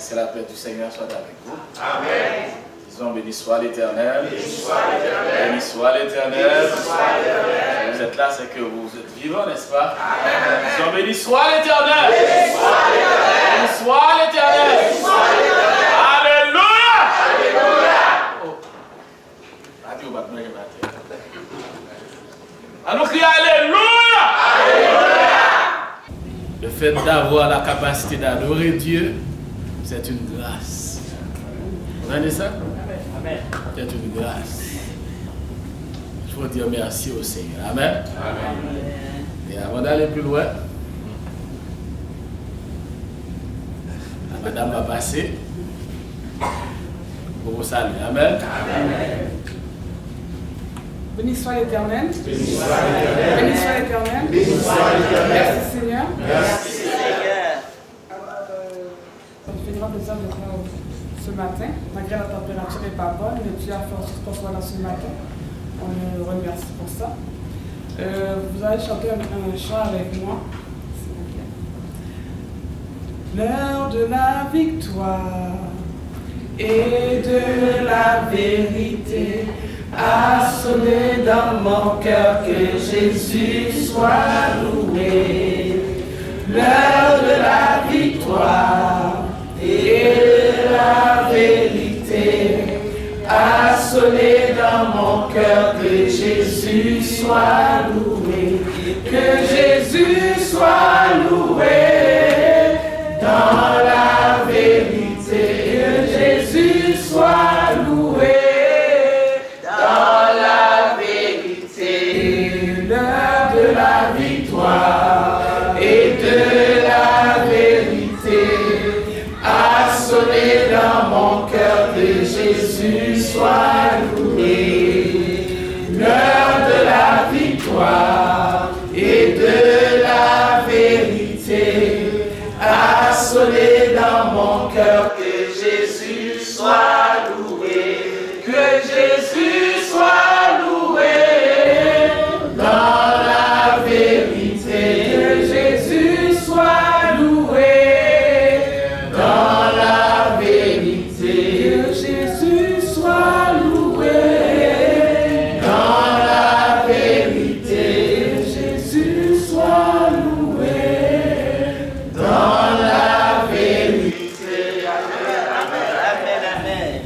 grâce et la paix du Seigneur soit avec vous. Amen. Disons, béni soit l'Éternel. Béni soit l'Éternel. Si vous êtes là, c'est que vous êtes vivants, n'est-ce pas? Disons, béni soit l'Éternel. Béni soit l'Éternel. Alléluia. Allons crier Alléluia. Le fait d'avoir la capacité d'adorer Dieu, c'est une grâce. Vous entendez ça? C'est une grâce. Il faut dire merci au Seigneur. Amen. Et avant d'aller plus loin, la madame va passer pour vous saluer. Amen. Béni soit l'Éternel. Béni soit l'Éternel. Béni soit l'Éternel. Béni soit l'Éternel. Merci Seigneur. Merci Seigneur. Ça me fait grand plaisir d'être là ce matin. Malgré la température n'est pas bonne, mais Dieu a fait en sorte qu'on soit là ce matin. On le remercie pour ça. Vous allez chanter un chant avec moi, s'il vous plaît. L'heure de la victoire et de la vérité a sonné dans mon cœur, que Jésus soit loué. L'heure de la victoire et de la vérité a sonné dans mon cœur, que Jésus soit loué. Que Jésus soit loué dans la vérité. Que Jésus soit loué dans la vérité. L'heure de la victoire et de la vérité a sonné dans mon cœur, que Jésus soit loué. L'heure de la victoire et de la vérité a sonné dans mon cœur, que Jésus soit loué. Que Jésus soit loué dans la vérité. Que Jésus soit loué dans la vérité. Que Jésus soit loué dans la vérité. Que Jésus soit loué dans la vérité. Amen, amen, amen.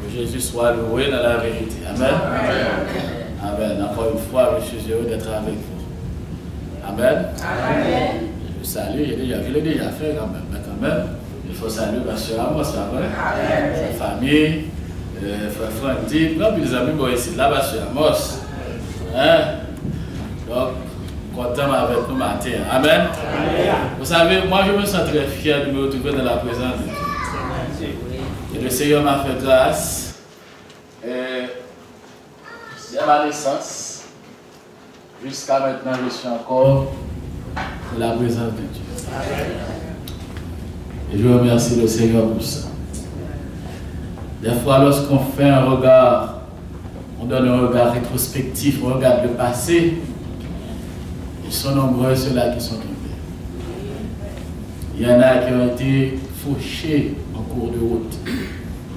Que Jésus soit loué dans la vérité. Amen. Amen. Encore une fois, je suis heureux d'être avec vous. Amen. Amen. Je salue, je l'ai déjà fait quand même, mais quand même, il faut saluer ma soeur Amos, sa famille, frère Francky, les amis bon, ici, là, ma soeur Amos. Hein? Donc, content avec nous matin. Amen. Vous savez, moi je me sens très fier de me retrouver dans la présence de Dieu. Et le Seigneur m'a fait grâce. Dès ma naissance, jusqu'à maintenant, je suis encore dans la présence de Dieu. Et je remercie le Seigneur pour ça. Des fois, lorsqu'on fait un regard, on donne un regard rétrospectif, on regarde le passé, ils sont nombreux ceux-là qui sont tombés. Il y en a qui ont été fauchés en cours de route.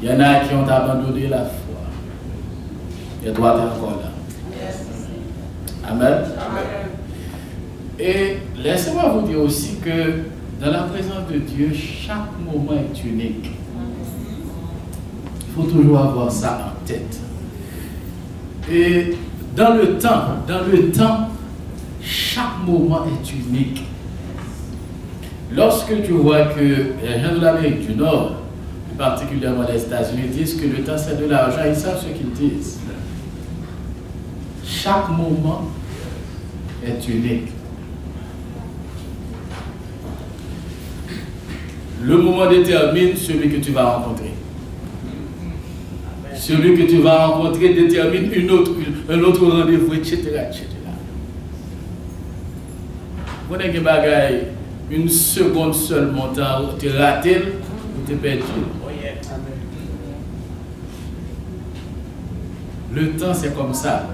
Il y en a qui ont abandonné la foi. Et toi, tu es encore là. Amen. Et laissez-moi vous dire aussi que dans la présence de Dieu, chaque moment est unique. Il faut toujours avoir ça en tête. Et dans le temps, chaque moment est unique. Lorsque tu vois que les gens de l'Amérique du Nord, plus particulièrement les États-Unis, disent que le temps c'est de l'argent, ils savent ce qu'ils disent. Chaque moment est unique. Le moment détermine celui que tu vas rencontrer. Celui que tu vas rencontrer détermine un autre rendez-vous, etc. Vous avez une seconde seulement, tu es raté, tu es perdu. Le temps, c'est comme ça.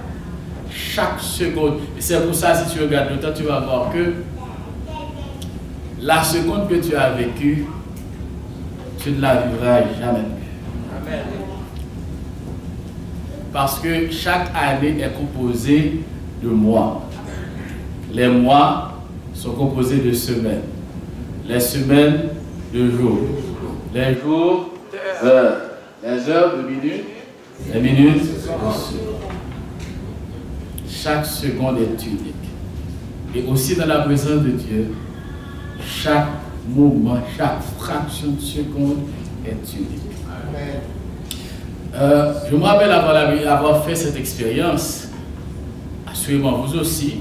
Chaque seconde. Et c'est pour ça, si tu regardes le temps, tu vas voir que la seconde que tu as vécue, tu ne la vivras jamais plus. Amen. Parce que chaque année est composée de mois. Les mois sont composés de semaines. Les semaines de jours. Les jours d'heures. Les heures de minutes. Les minutes de secondes. Chaque seconde est unique. Et aussi dans la présence de Dieu, chaque moment, chaque fraction de seconde est unique. Je me rappelle avoir fait cette expérience, assurément vous aussi,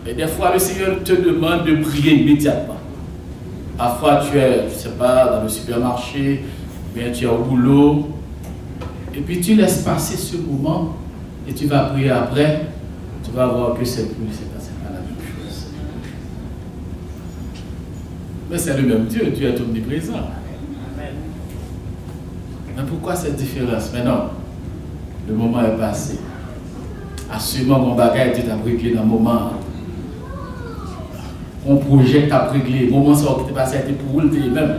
et des fois le Seigneur te demande de prier immédiatement. Parfois tu es, je ne sais pas, dans le supermarché, bien tu es au boulot, et puis tu laisses passer ce moment, et tu vas prier après, tu vas voir que c'est pas la même chose. Mais c'est le même Dieu, Dieu est omniprésent. Mais pourquoi cette différence? Mais non, le moment est passé. Assurément, mon bagage tu as réglé dans le moment. Mon projet t'a réglé. Le moment où tu es passé, c'était pour vous même.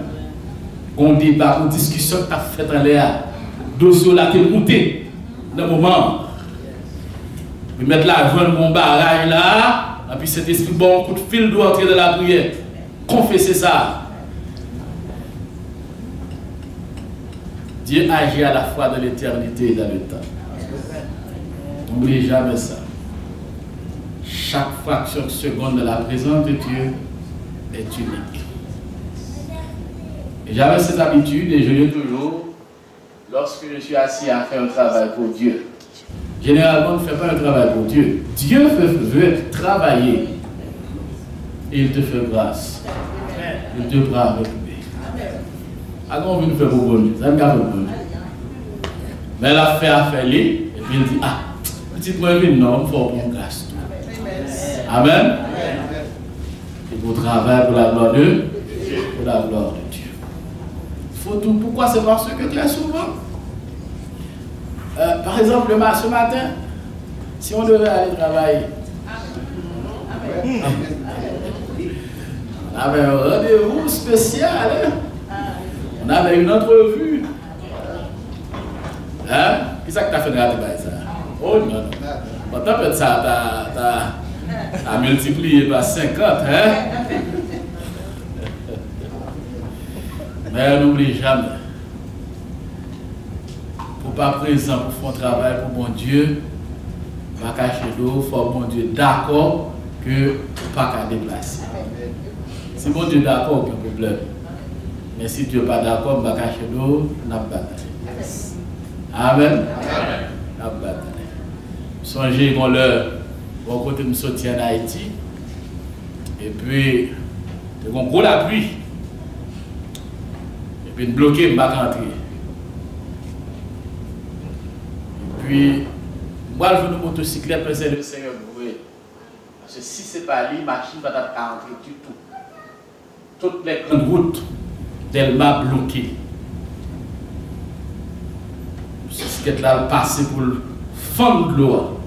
On débat, une discussion que tu as faite en l'air. Dossier là, tu es monté dans le moment. Je vais mettre l'argent de mon barrage là, et puis cet esprit bon coup de fil doit entrer dans la prière. Confessez ça. Dieu agit à la fois dans l'éternité et dans le temps. N'oubliez jamais ça. Chaque fraction de seconde de la présence de Dieu est unique. Et j'avais cette habitude et je l'ai toujours lorsque je suis assis à faire un travail pour Dieu. Généralement, on ne fait pas un travail pour Dieu. Dieu veut travailler. Et il te fait grâce. Il te prend avec lui. Alors on veut nous faire beaucoup de choses. Ça ne fait beaucoup. Mais elle a fait lui. Et puis il dit, ah, petite moi, non, il faut prendre grâce. Amen. Et pour travailler pour la gloire de Dieu. Pour la gloire de Dieu. Il faut tout. Pourquoi? C'est parce que très souvent, par exemple, ce matin, si on devait aller travailler, on avait un rendez-vous spécial, hein? On avait une entrevue. Hein? Qu'est-ce que tu as fait de la ça? Oh non, non. Bon, peut-être ça, tu as multiplié par 50, hein? Mais n'oublie jamais. Pour pas présent pour faire un travail pour mon Dieu, pas cacher l'eau, il faut mon Dieu d'accord que pas qu'à déplacer. Si mon Dieu d'accord, aucun problème. Mais si Dieu n'est pas d'accord, je vais cacher l'eau, on a bataille. Amen. On a bataille. Songez qu'on leur, bon côté de sortir en Haïti, et puis, on gros la pluie, et puis bloqué, je ne vais pas rentrer. Et puis, moi je veux une motocyclette, mais c'est le Seigneur voué. Parce que si ce n'est pas lui, la machine ne va pas rentrer du tout. Toutes les grandes routes, elle m'a bloqué. Ce qui est là passé pour le fond de l'eau.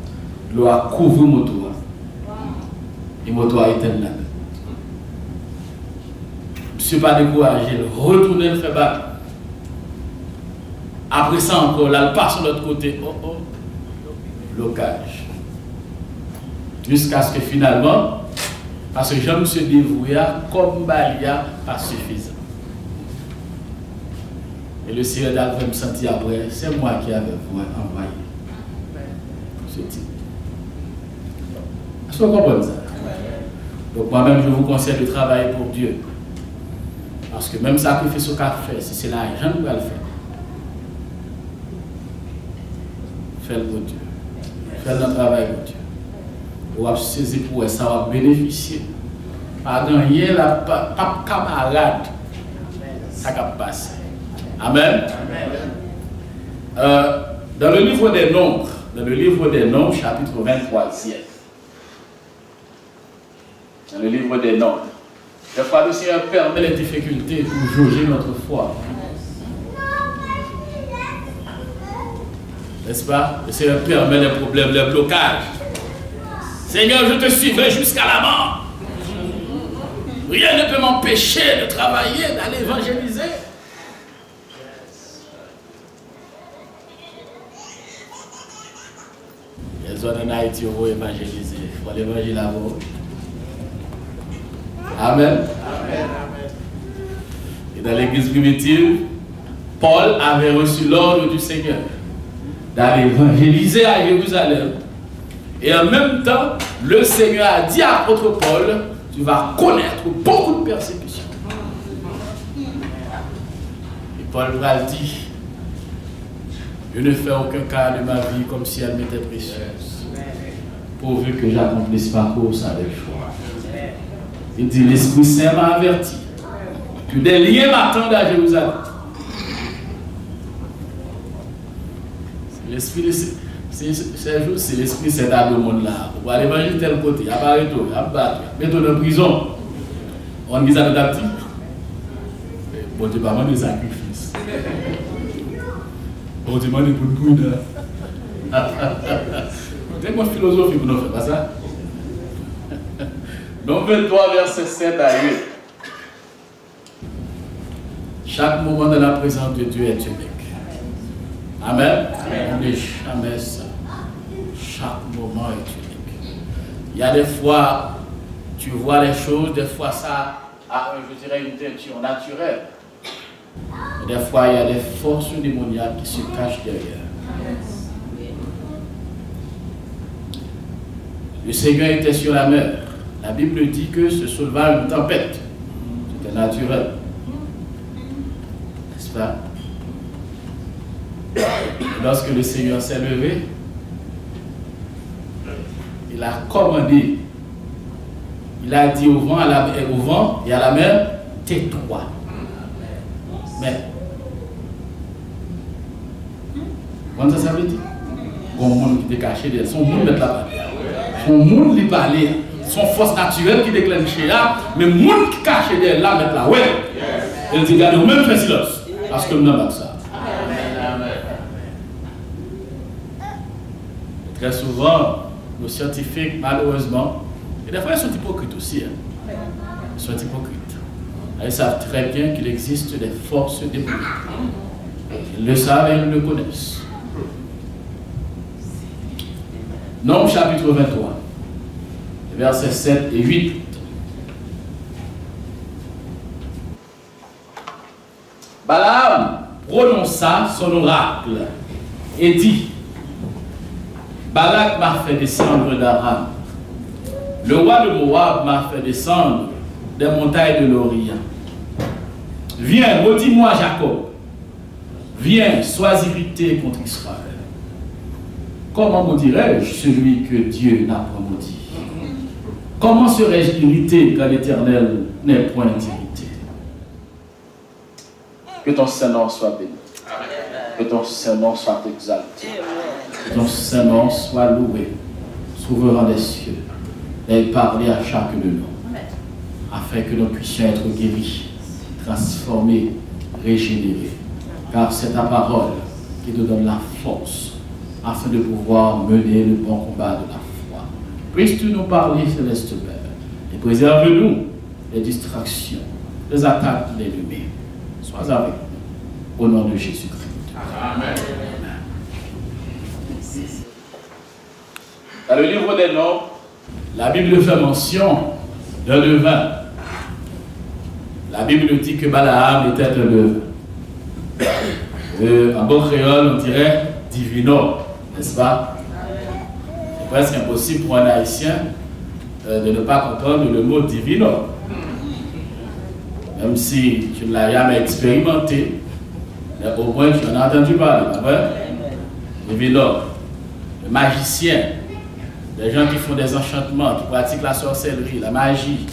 L'eau a couvert mon moto. Et mon moto a été là. Je ne suis pas découragé. Retourner le fait battre. Après ça encore, là, elle passe de l'autre côté. Oh oh. Blocage. Jusqu'à ce que finalement, parce que je me suis dévoué comme Balia, pas suffisant. Et le Seigneur d'Alpha me sentit après, c'est moi qui avais envoyé ce type. Est-ce que vous comprenez ça? Donc moi-même, je vous conseille de travailler pour Dieu. Parce que même sacrifice au café, si c'est l'argent que vous allez faire, faites-le pour Dieu. Faites le travail pour Dieu. Vous allez saisir pour ça, vous allez bénéficier. Pas gagner, pas camarade, ça va passer. Amen. Dans le livre des Nombres, chapitre 23e. Dans le livre des Nombres. Des fois, le Seigneur permet les difficultés pour jauger notre foi. N'est-ce pas? Le Seigneur permet les problèmes, les blocages. Seigneur, je te suivrai jusqu'à la mort. Rien ne peut m'empêcher de travailler, d'aller évangéliser. Les autres en Haïti vont évangéliser. Il faut l'évangile à vous. Amen. Et dans l'église primitive, Paul avait reçu l'ordre du Seigneur d'aller évangéliser à Jérusalem. Et en même temps, le Seigneur a dit à l'apôtre Paul, tu vas connaître beaucoup de persécutions. Et Paul va dit, je ne fais aucun cas de ma vie comme si elle m'était précieuse, pourvu que j'accomplisse ma course avec joie. Il dit, l'Esprit Saint m'a averti que des liens m'attendent à Jérusalem. L'Esprit c'est l'Esprit Saint dans le monde là. Pour aller manger tel côté, il apparaît tout, il abattre, mettre dans prison. On dit ça de petit. Bon Dieu, pas des sacrifices. Bon Dieu, pas des pour le c'est une philosophie pour nous faire, pas ça? Donc 23 verset 7 à 8. Chaque moment de la présence de Dieu est unique. Amen. On n'est jamais ça. Chaque moment est unique. Il y a des fois, tu vois les choses, des fois ça a, je dirais, une teinture naturelle. Des fois, il y a des forces démoniaques qui se cachent derrière. Le Seigneur était sur la mer. La Bible dit que se souleva une tempête. C'était naturel. N'est-ce pas? Lorsque le Seigneur s'est levé, il a commandé, il a dit au vent, et à la mer, tais-toi. Mais, comment ça veut dire? Bon monde qui était caché derrière, son monde est là-bas. Son monde qui parlait, son force naturelle qui déclenchait là, mais le monde qui caché derrière là, mettre là, ouais. Il dit, regardez, même fait silence, parce que nous n'avons pas ça. Très souvent, nos scientifiques, malheureusement, et des fois ils sont hypocrites aussi. Hein. Ils sont hypocrites. Ils savent très bien qu'il existe des forces démoniaques. Ils le savent et ils le connaissent. Nombre chapitre 23, versets 7 et 8. Balaam prononça son oracle et dit, Balak m'a fait descendre d'Aram. Le roi de Moab m'a fait descendre des montagnes de l'Orient. Viens, maudis-moi Jacob. Viens, sois irrité contre Israël. Comment maudirais-je celui que Dieu n'a pas maudit? Comment serais-je irrité quand l'Éternel n'est point irrité? Que ton Saint-Nom soit béni. Que ton Saint-Nom soit exalté. Que ton Saint-Nom soit loué, souverain des cieux, et parler à chacun de nous, afin que nous puissions être guéris, transformés, régénérés. Car c'est ta parole qui nous donne la force, afin de pouvoir mener le bon combat de la foi. Puisses-tu nous parler, Céleste Père, et préserve-nous des distractions, des attaques de l'ennemi. Sois avec nous, au nom de Jésus-Christ. Amen. Dans le livre des Nombres, la Bible fait mention d'un devin. La Bible dit que Balaam était un devin. En bon créole, on dirait divino, n'est-ce pas? C'est presque impossible pour un haïtien de ne pas comprendre le mot divino. Même si tu ne l'as jamais expérimenté, mais au moins tu en as entendu parler. Divino, le magicien. Des gens qui font des enchantements, qui pratiquent la sorcellerie, la magie.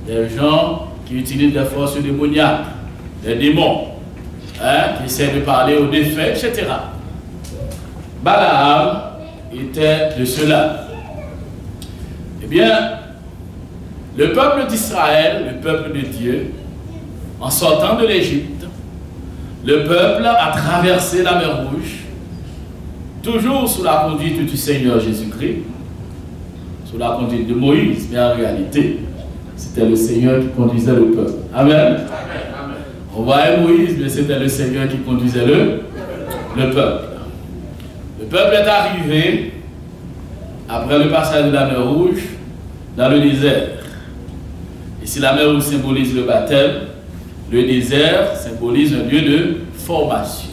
Des gens qui utilisent des forces démoniaques, des démons, qui essaient de parler aux défunts, etc. Balaam était de cela. Eh bien, le peuple d'Israël, le peuple de Dieu, en sortant de l'Égypte, le peuple a traversé la mer Rouge, toujours sous la conduite du Seigneur Jésus-Christ, sous la conduite de Moïse, mais en réalité, c'était le Seigneur qui conduisait le peuple. Amen. Amen. On voyait Moïse, mais c'était le Seigneur qui conduisait le peuple. Le peuple est arrivé après le passage de la mer Rouge, dans le désert. Et si la mer Rouge symbolise le baptême, le désert symbolise un lieu de formation.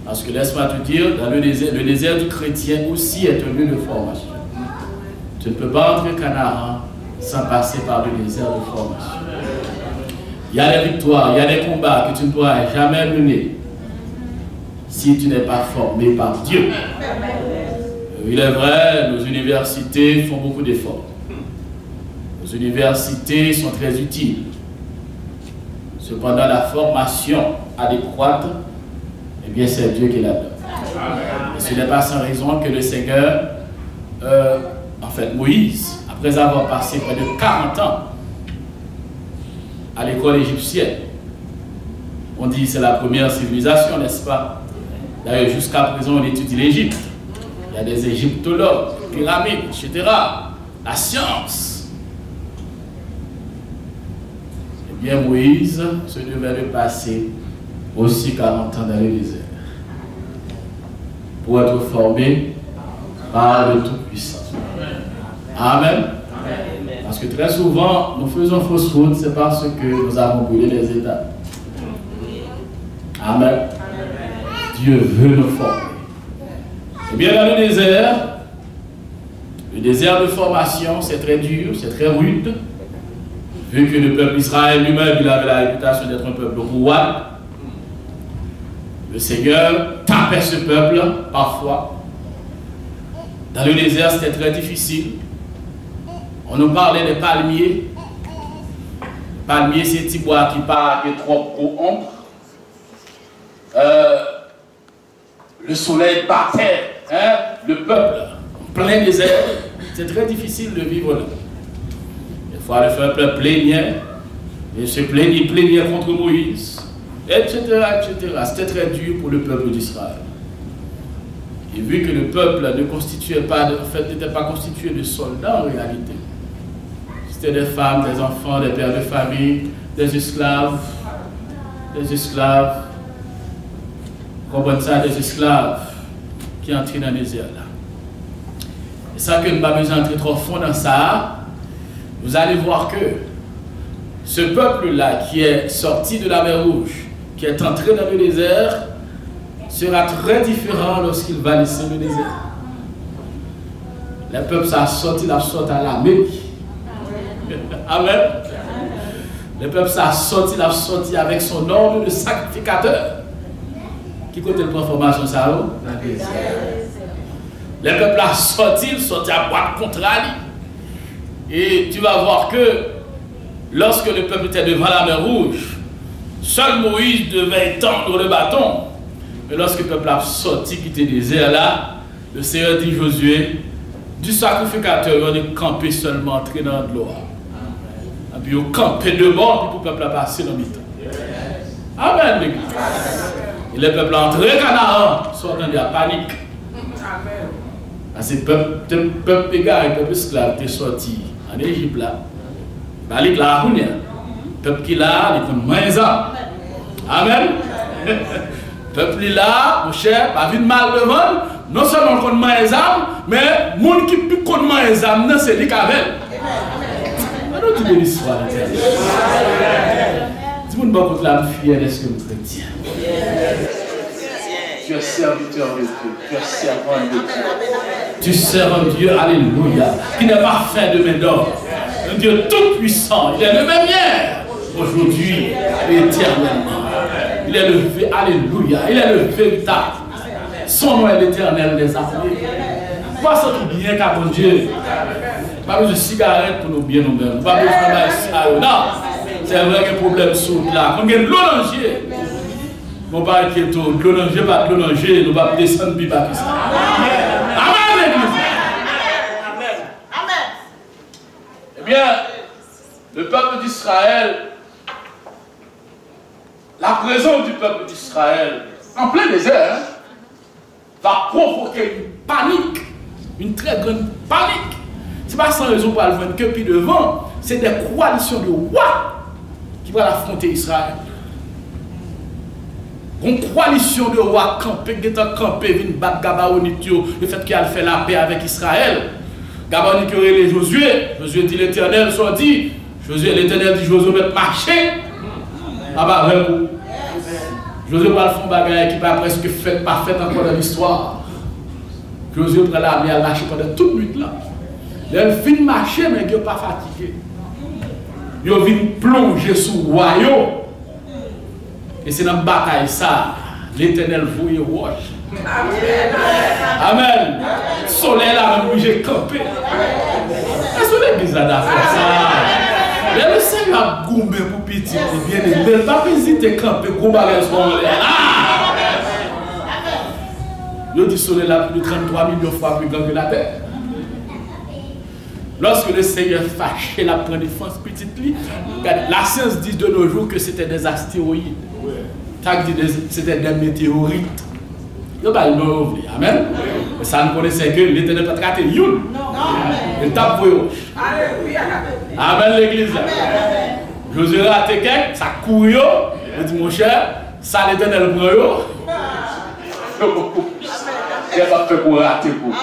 Parce que laisse-moi te dire, dans le désert du chrétien aussi est un lieu de formation. Tu ne peux pas entrer au Canaan sans passer par le désert de formation. Il y a des victoires, il y a des combats que tu ne pourras jamais mener si tu n'es pas formé par Dieu. Il est vrai, nos universités font beaucoup d'efforts. Nos universités sont très utiles. Cependant, la formation adéquate, eh bien, c'est Dieu qui la donne. Et ce n'est pas sans raison que le Seigneur, en fait, Moïse, après avoir passé près de 40 ans à l'école égyptienne, on dit que c'est la première civilisation, n'est-ce pas? D'ailleurs, jusqu'à présent, on étudie l'Égypte. Il y a des égyptologues, des pyramides, etc. La science. Eh bien, Moïse se devait de passer aussi 40 ans dans le désert pour être formé par le Tout-Puissant. Amen. Parce que très souvent, nous faisons fausse route, c'est parce que nous avons brûlé les étapes. Amen. Dieu veut nous former. Eh bien, dans le désert de formation, c'est très dur, c'est très rude. Vu que le peuple d'Israël lui-même, il avait la réputation d'être un peuple roi, le Seigneur tapait ce peuple parfois. Dans le désert, c'était très difficile. On nous parlait des palmiers. Les palmiers, c'est un petit bois qui part de trop au ombre. Le soleil battait, hein, le peuple en plein désert. C'est très difficile de vivre là. Des fois, le peuple plaignait, il plaignait contre Moïse, etc., etc. C'était très dur pour le peuple d'Israël. Et vu que le peuple ne constituait pas, en fait, n'était pas constitué de soldats en réalité, c'était des femmes, des enfants, des pères de famille, des esclaves, comprenez ça, des esclaves qui entraient dans les désert là. Et ça que nous n'avons pas besoin d'entrer trop fond dans ça, vous allez voir que ce peuple-là qui est sorti de la mer Rouge, qui est entré dans le désert, sera très différent lorsqu'il va laisser le désert. Le peuple ça sorti à l'Amérique. Amen. Le peuple ça sorti avec son ordre de sacrificateur. Qui côté de transformation ça va? Le peuple a sorti à boîte contre lui. Et tu vas voir que lorsque le peuple était devant la mer Rouge, seul Moïse devait étendre le bâton. Mais lorsque le peuple a sorti, quitter le désert là, le Seigneur dit Josué, du sacrificateur, on est campé seulement, entrer dans l'eau. Et puis on campé de bord, puis le peuple a passé dans le temps. Amen, l'église. Et le peuple a entré Canaan, sortant de la panique. Amen. Parce que le peuple égaré, le peuple esclave, est sorti en Égypte là. Il là, le peuple qui là, il compte moins ça. Amen. Le peuple là, mon cher, pas vu de mal devant, non seulement contre moins les âmes, mais le monde qui peut contre moins les âmes, c'est lui qui avait. Alors tu veux l'histoire de Dieu. Dis-moi contre la fière est-ce que vous chrétien. Tu es serviteur de Dieu, tu es servant de Dieu. Tu sers un Dieu, alléluia, qui n'est pas fait de main d'homme. Un Dieu tout puissant, il est le même hier, aujourd'hui et éternellement. Il est le, alléluia, il est le véritable. Son nom est l'éternel des armées. Pas ça tout bien qu'à mon Dieu. Pas besoin de cigarettes pour nous bien nous-mêmes. Pas besoin de ça. Non, c'est vrai que le problème saute là. Quand il y a de l'eau dans le jeu, on va inquiéter tout. De l'eau dans le jeu, pas de l'eau dans le jeu, nous allons descendre plus bas que ça. Amen, l'église. Amen. Eh bien, le peuple d'Israël, la présence du peuple d'Israël, en plein désert, va provoquer une panique, une très grande panique. Ce n'est pas sans raison pour le voir que puis devant, c'est des coalitions de rois qui vont affronter Israël. Une coalition de rois campés, qui est campé, vient battre Gabaonite, le fait qu'il a fait la paix avec Israël. Gabaonite aurait Josué. Josué dit l'Éternel, soit dit. Josué, l'Éternel dit Josué, mettre marcher. Ah bah, vraiment. Josué va faire un bagage qui n'est pas presque fait, pas fait encore dans l'histoire. Josué prend l'armée à marcher pendant toute la nuit là. Il vient marcher, mais il n'est pas fatigué. Il vient plonger sous le royaume. Et c'est dans la bataille ça, l'Éternel vous y roche. Amen. Le soleil là, même j'ai campé. Est-ce que l'église a fait ça? Mais le Seigneur a goumé pour petit, bien aimé. Il n'a pas hésité à camper, goumé à soleil. Il dit soleil là plus de 33 millions de fois plus grand que la terre. Lorsque le Seigneur fâché la prend défense petite lit, la science dit de nos jours que c'était des astéroïdes. C'était des météorites. Il n'y a pas de nom. Amen. Mais ça ne connaissait que l'Éternel pas traité. Il tape pour eux. Amen l'église. Josué a été quelqu'un, ça court. Il dit mon cher, ça l'Éternel prend eux. Il n'y a pas fait pour rater pour.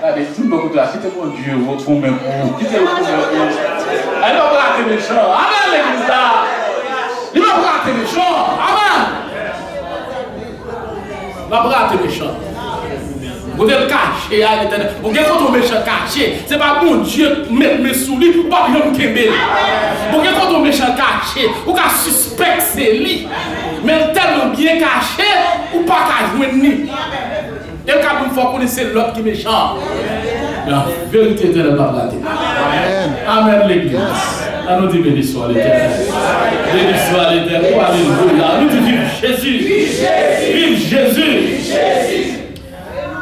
Regardez, tout le monde là, quittez mon Dieu, votre même pour. Quittez le pour. Elle va rater les champs. Amen l'église là. Il va rater les champs. Amen. Il va rater les champs. Vous êtes caché à l'Éternel. Vous êtes contre méchant caché. Ce n'est pas mon Dieu mettre mes souliers ou pas bien me kembe. Vous êtes contre méchant caché. Ou qu'à suspect c'est lui. Mais tellement bien caché ou pas qu'à jouer ni. Et quand il faut connaître l'autre qui est méchant. La vérité éternelle va rater. Amen l'église. Nous disons béni soit l'Éternel. Béni soit l'Éternel. Alléluia. Nous disons vive Jésus. Vive Jésus.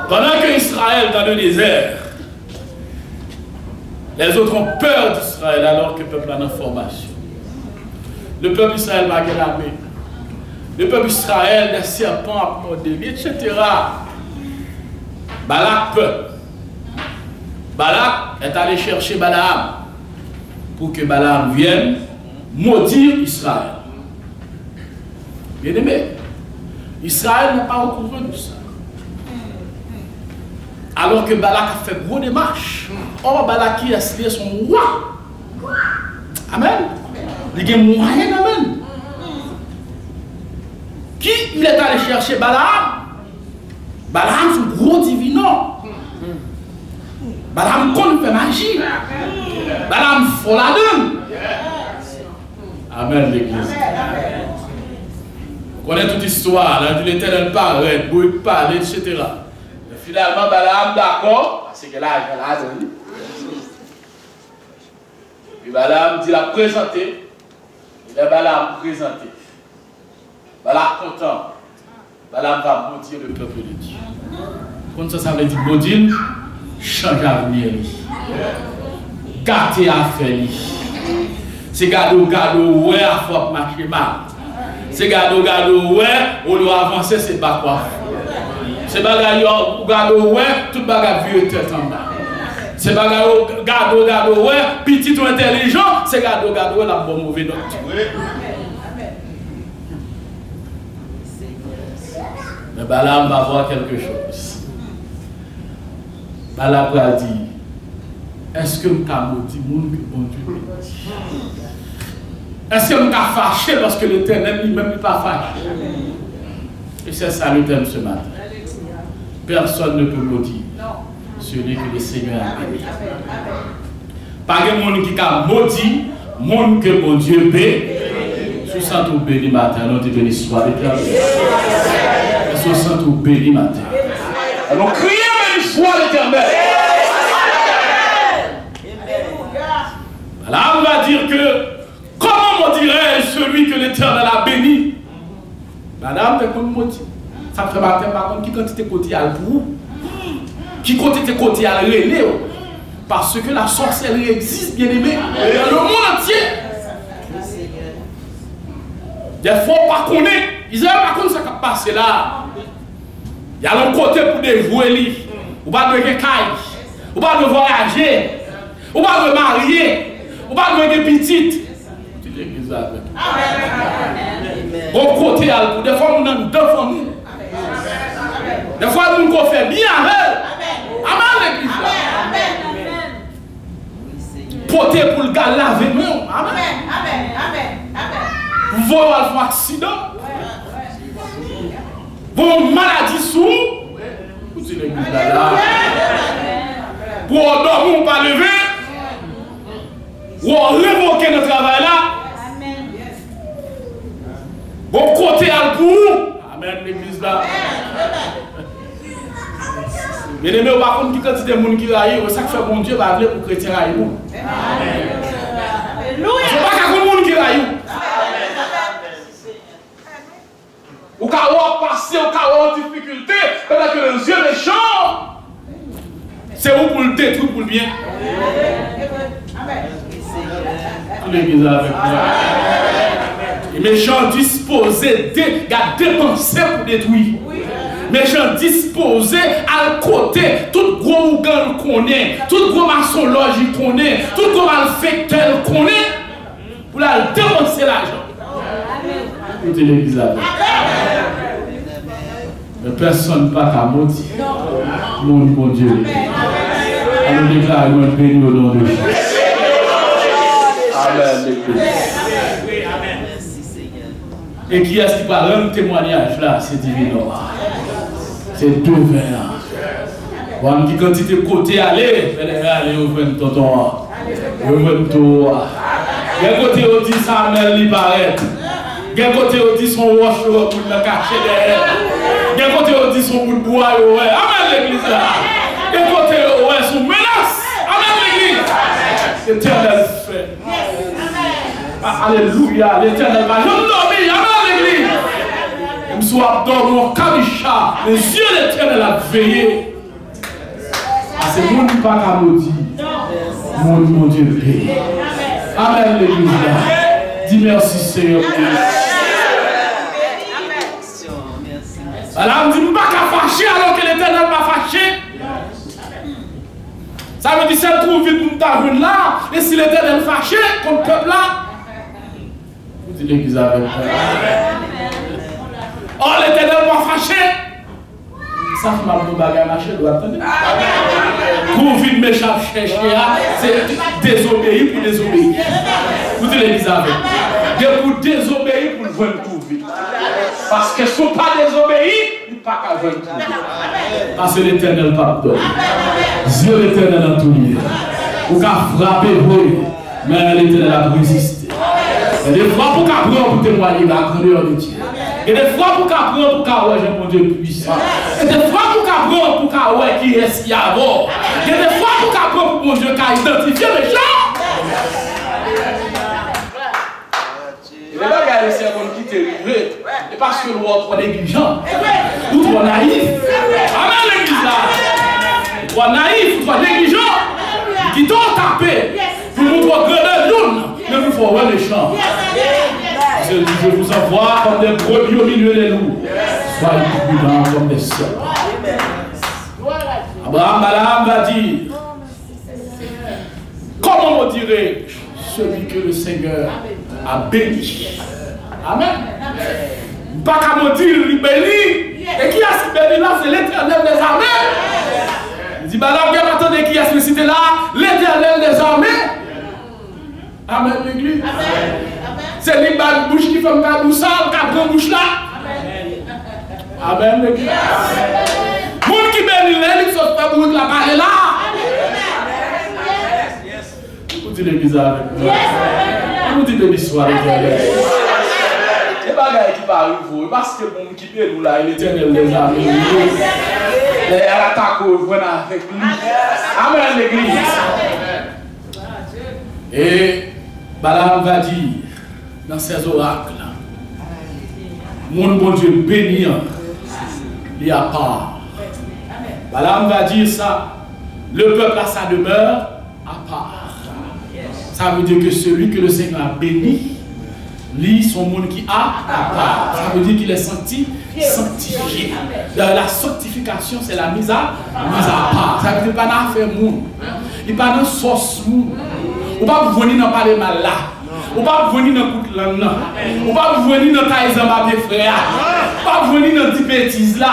Pendant que Israël dans le désert, les autres ont peur d'Israël alors que le peuple a une formation. Le peuple Israël va gagner l'armée. Le peuple Israël, des serpents à morder, etc. Balak peur. Balak est allé chercher Balaam pour que Balaam vienne maudire Israël. Bien aimé, Israël n'est pas au courant de ça. Alors que Balak a fait gros démarche. Or, Balak qui a signé son roi. Amen. Il y a moyen, amen. Qui il est allé chercher Balaam? Balaam, c'est un gros divinant. Balaam connaît fait magie. Balaam faut la donne. Amen, l'église. On connaît toute l'histoire. L'Éternel paraît, il parle, etc. Finalement, Balaam d'accord, parce que là, il a donné. Puis Balaam dit la présenter. Il est Balaam présenté. Balaam content. Balaam va maudire le peuple de Dieu. Comme ça veut dire maudire, change l'avenir. Gâter affaire. C'est gado, ouais, à faut marcher mal. C'est gado, ouais, on doit avancer, c'est pas quoi. C'est bagaille gado ouais, tout bagaille vieux tête en bas. C'est bagaille gado ouais, petit ou intelligent, c'est gado ouais la bonne mauvaise note. Mais Balaam va voir quelque chose. Balaam va dire, est-ce que je suis maudit, mon bon Dieu? Est-ce que je suis fâché parce que l'Éternel lui-même n'est pas fâché? Et c'est ça le thème ce matin. Personne ne peut maudire celui que le Seigneur a béni. Pas de monde qui a maudit, monde que mon Dieu bénit. Sous sant ou béni matin, nous te béni soit l'Éternel. Sous sant ou béni matin. Alors criez béni soit l'Éternel. Là on va dire que comment maudirais-je celui que l'Éternel a béni? Madame, t'es comme maudit. Ça fait matin, par contre, qui quantité côté à pour qui quantité côté à relais parce que la sorcellerie existe, bien aimé, dans le monde entier. Des fois, pas connaître, ils n'ont pas connu ce qui a passé là. Il y a un côté pour des jouets, ou pas de caille, ou pas de voyager, ou pas de marier, ou pas de petites. Tu l'église avec. Bon côté à pour des fois on a deux familles. Des fois on fait bien avec. Amen l'église. Porter pour le gars laver main. Amen. Vous voyez un accident. Bon maladie sous. Vous dites l'église là. Pour dormir ou pas lever. Ou révoquer notre travail là. Bon côté à pour. Amen l'église là. Mais les mecs par contre qui quantité de monde qui raille, ça fait bon Dieu va appeler pour chrétien raille. Alléluia. C'est pas qu'un monde qui raille. Ou quand on passe, ou quand on a difficulté, pendant que les yeux méchants, c'est où pour le détruire pour le bien. L'église avec moi. Les méchants disposés de dépenser pour détruire. Méchants disposés à côté, tout gros ougan qu'on est, tout gros maçonloge qu'on est, tout gros malfecteur qu'on est, pour la dépenser l'argent. Écoutez l'église avec. Mais personne pas qu'à maudire. Mon bon Dieu. On nous déclare notre béni au nom de Jésus. Amen. Et qui est-ce qui parle un témoignage là? C'est divin. C'est deux verres. Bon, qui quantité de côté aller, allez, ouvre tonton. Ouvre toi. Quel côté on dit Samuel lui paraît. Quel côté on dit son roche pour le cacher derrière. Quel côté on dit son bout de bois. Amen l'église là. Quel côté on son menace. Amen l'église. L'éternel fait. Alléluia. L'éternel va. Je me dormir. Amen l'église. Je sois dormi en cabicha. Les yeux de l'éternel a veillé. C'est mon qui pas qu'à maudire. Mon Dieu paye. Amen l'église là. Dis merci Seigneur. Alors on dit nous pas qu'à fâcher alors que l'éternel pas fâché. Ça veut dire que c'est trop vite pour nous t'avoir là. Et si l'éternel fâché contre le peuple là. Vous dites l'église avec moi. Oh l'éternel pas fâché. Ça fait mal de bagarre marcher, vous attendez. Covid méchant chercher, c'est désobéir pour désobéir. Vous dites l'église avec. Pour désobéir pour voir le Covid. Parce que si on pas désobéir, il n'y a pas qu'à voir le Covid. Parce que l'éternel pardonne. Dieu l'éternel en tout lieu. Ou qu'à frapper, mais l'éternel a résisté. Et des fois pour qu'à prendre pour témoigner la grandeur de Dieu. Et des fois pour qu'à prendre pour qu'à ouais, j'ai mon Dieu puissant. Et des fois pour qu'à prendre pour qu'à ouais, qui est ce qu'il y a avant. Et des fois pour qu'à prendre pour mon Dieu qu'à identifier les gens. Et les bagages, c'est un monde qui t'est arrivé. Et parce que l'autre trop négligent. Ou trop naïf. Amen l'église là. Trop naïf, trop négligent. Qui t'ont tapé. Pour nous trop grandeur l'une. Mais vous faut voir les champs. Je vous envoie comme des brebis au milieu des loups. Soyez prudents comme des serpents. Abraham va dire, comment me dirais-je celui que le Seigneur a béni? Amen. Pas qu'à me dire, il béni. Et qui a ce béni là? C'est l'Éternel des armées. Il dit, madame, bien attendez, qui a ce cité là? L'Éternel des armées. Amen, l'église. C'est les bonnes bouches qui font ma bouche ça, la grande bouche là. Amen, l'église. Moun qui bénit les, ils sont pas pour la parler là. Vous dites l'église avec moi. Vous dites l'histoire l'éternel. C'est pas gars qui parle vous, parce que mon qui bénit là, l'éternel les amis. Les attaques au voilà avec lui. Amen, l'église. Et Balaam va dire dans ses oracles, mon bon Dieu béni, il y a part. Balaam va dire ça, le peuple a sa demeure à part. Ça veut dire que celui que le Seigneur a béni, lui, son monde qui a à part. Ça veut dire qu'il est sanctifié. La sanctification, c'est la mise à part. Ça veut dire qu'il n'y a pas d'affaire monde. Il n'y a pas de sauce monde. Ou pas vous venir dans parler mal là. Ou Ou pas venir dans toute langue. Ou pas venir dans ta examen de frère. Ou pas venir dans 10 bêtises là.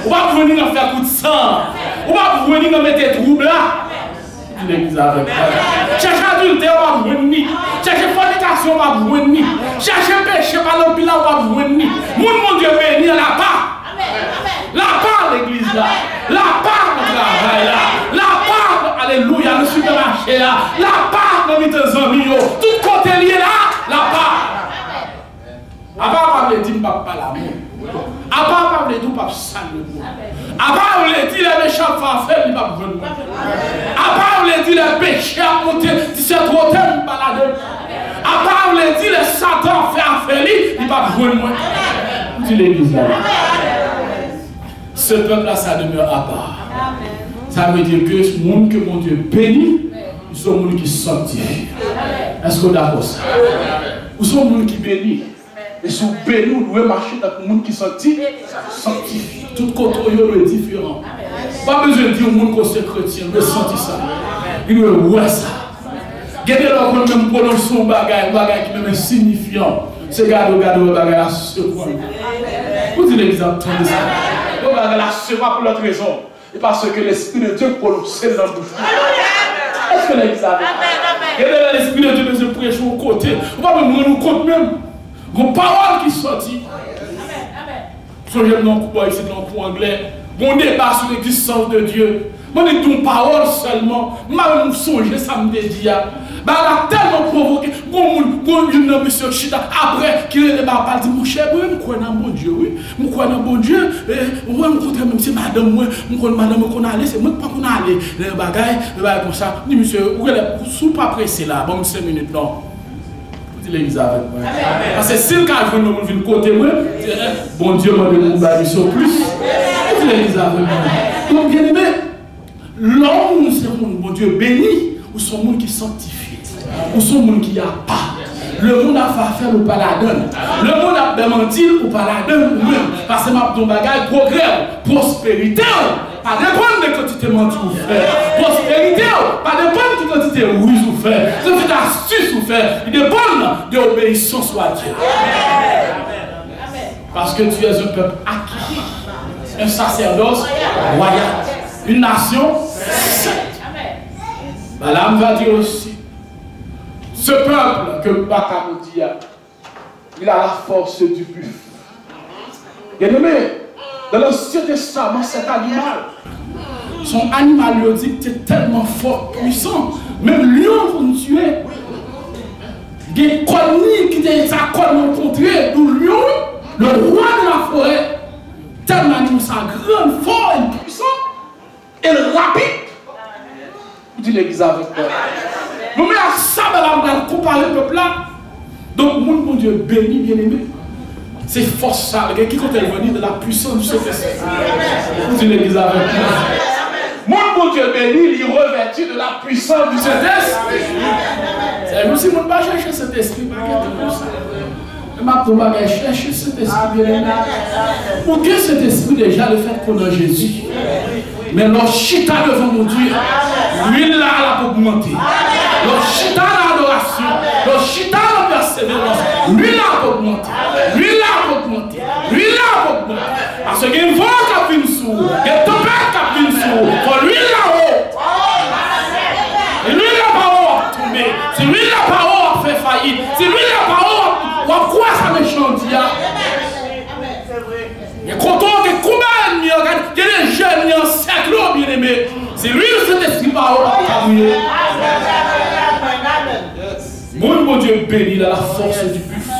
Ou pas venir dans faire coup de sang. Ou pas venir dans mettre des troubles là. L'église avec moi. Chercher adultère, on va venir. Chercher fornication, on va venir. Chercher péché par l'empile, on va venir. Mon Dieu béni, la part. La part l'église là. La part le travail là. La part, alléluia, le supermarché là. La part dans mes amis, tout côté lié là. La part. À part parler de pas l'amour. À part parler de pas salut. À part parler de les méchants faire il va venir. À part parler de les péchés à monter, si c'est trop thème balade. À part parler de les Satan faire il va venir. Dis l'église là. Ce peuple-là, ça demeure à part. Ça veut dire que ce monde que mon Dieu bénit, ils sont des gens qui sanctifient. Est-ce que vous d'accord ça? Ils sont des gens qui bénissent. Et si vous bénissez, vous devez marcher dans le monde qui sanctifie. Tout côté est différent. Pas besoin de dire au monde qu'on est chrétien, mais sentir ça. Il doit voir ça. Regardez là quand même prononcer un bagage qui est même insignifiant. C'est garder le bagage à ce point. Vous dites l'exemple de ça. Le bagage là, ce n'est pas pour l'autre raison. Et parce que l'Esprit de Dieu prononce dans la bouche. Est-ce que l'église a dit? Regardez l'Esprit de Dieu me prêche au côté. On va me rendre compte même. Une parole qui sortit. Songez dans le coup ici, dans le coup anglais. Mon débat sur l'existence de Dieu. Moi, je dis une parole seulement. Moi, je songe, ça me dit. Elle a tellement provoqué. Bon, monsieur Chita, après, qui est débat, il dit, mon cher, moi, je crois dans mon Dieu, oui. Je crois dans mon Dieu. Moi, je crois même si madame, moi, je crois madame qu'on allait, c'est moi qui qu'on allait. Les bagailles, comme ça. Ni monsieur, vous ne pas pressé là, bon, 5 minutes, non. L'église avec moi. Parce que si le cas de nous vient côté moi, bon Dieu m'a donné mon mission plus. L'église avec moi. Donc bien aimé, l'homme c'est mon bon Dieu béni, ou son monde qui sanctifie, ou son monde qui a pas. Le monde a fait faire ou pas la donne. Le monde a menti ou pas la donne ou même. Parce que ma ton bagage progrès, prospérité. Pas dépendre de quantité menti ou faire. Prospérité, pas dépendre de quantité ruse ou faire. De quantité astuce ou faire. Il dépend de l'obéissance à Dieu. Parce que tu es un peuple acquis. Un sacerdoce royal. Une nation sainte. Là, on va dire aussi. Ce peuple que Baka nous dit, il a la force du buffle. Bien aimé, dans l'Ancien Testament, cet animal, son animal était tellement fort, puissant, même lion pour nous tuer. Il y a des conneries qui étaient rencontrés, d'où lion, le roi de la forêt, tellement animal grand, fort et puissant, et rapide. Vous dites l'église avec moi. Nous mettons ça dans la comparer le peuple là. Donc, mon Dieu béni, bien aimé. C'est force ça. Qui compte venir de la puissance du Saint-Esprit. Vous dites l'église avec moi. Mon Dieu béni, il revêtu de la puissance du Saint-Esprit. C'est vous si vous ne pas chercher cet esprit, je vais chercher cet esprit bien aimé. Pour que cet esprit déjà le fait qu'on a Jésus. Mais leur chita devant mon Dieu, lui là la pour augmenter. Leur chita l'adoration, leur chita la persévérance, lui là pour augmenter. Lui là pour augmenter. Lui là pour augmenter. Parce qu'il y a une voix qui vient sous, il y a une tempête qui vient sous, pour lui là-haut. Et lui là-haut a tombé. C'est lui là-haut a fait faillite. C'est lui là-haut a quoi ça méchant dia. Et quand on est combien d'ennemis, il y a des jeunes qui ont cercle bien aimé. C'est lui cet esprit par où mon Dieu béni dans la force du buffle.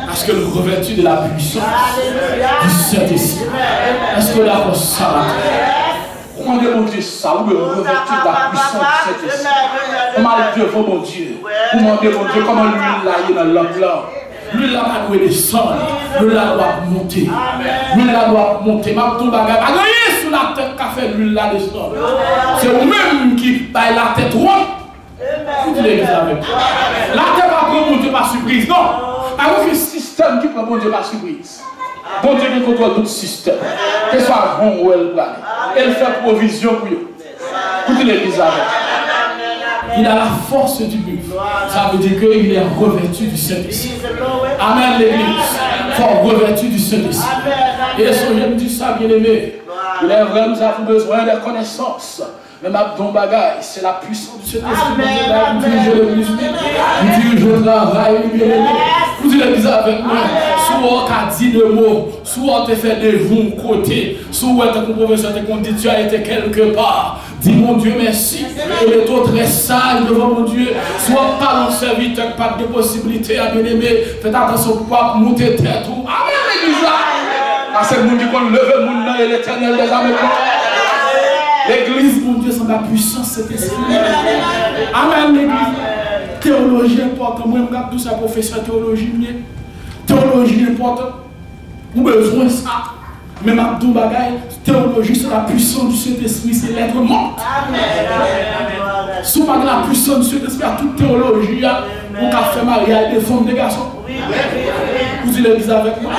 Parce que le revêtu de la puissance du Saint-Esprit. Est-ce que là, on ça? Comment dire mon Dieu ça? Ou le revêtu de la puissance du Saint-Esprit? Comment dire mon Dieu? Comment dire mon Dieu? Comment lui là, il est dans l'homme là? Lui là doit descendre, lui là doit monter. Lui là doit monter. Ma tout bagage. A gagné sur la tête qu'a fait lui là descendre. C'est vous-même qui baille la tête ronde. Vous dites l'église avec. La tête va prendre mon Dieu par surprise. Non. Pas aucun système qui prend mon Dieu par surprise. Bon Dieu qui contrôle tout système. Que ce soit bon ou elle. Elle fait provision pour vous. Vous dites l'église avec. Il a la force du buffle. Ça veut dire qu'il est revêtu du Saint-Esprit. Amen, l'église. Fort revêtu du Saint-Esprit. Et ce je me dis ça, bien aimé. Il est vrai, nous avons besoin de connaissances. Mais ma don bagaille, c'est la puissance du Saint-Esprit. Nous dirigeons l'église. Nous dirigeons le travail, bien aimé. Vous dites l'église avec moi. Soit on a dit deux mots, soit on te fait des bons côtés, soit on te professeur te dit tu as été quelque part. Dis mon Dieu merci. Et les autres très sage devant mon Dieu. Soit pas mon serviteur, pas de possibilité à bien aimer. Faites attention pour pas monter tête. Amen l'église là. Parce que le monde qui qu'on leve le monde et l'éternel des âmes. L'église, mon Dieu, c'est la puissance, c'est esprit. Amen l'église. Théologie importante. Moi, je regarde tout ça, professeur théologie. Théologie important. Vous avez besoin de ça. Mais ma théologie, c'est la puissance du Saint-Esprit, c'est l'être morte. Si vous avez la puissance du Saint-Esprit, à toute théologie, on a fait mariage des femmes, des garçons. Vous dites l'église avec moi.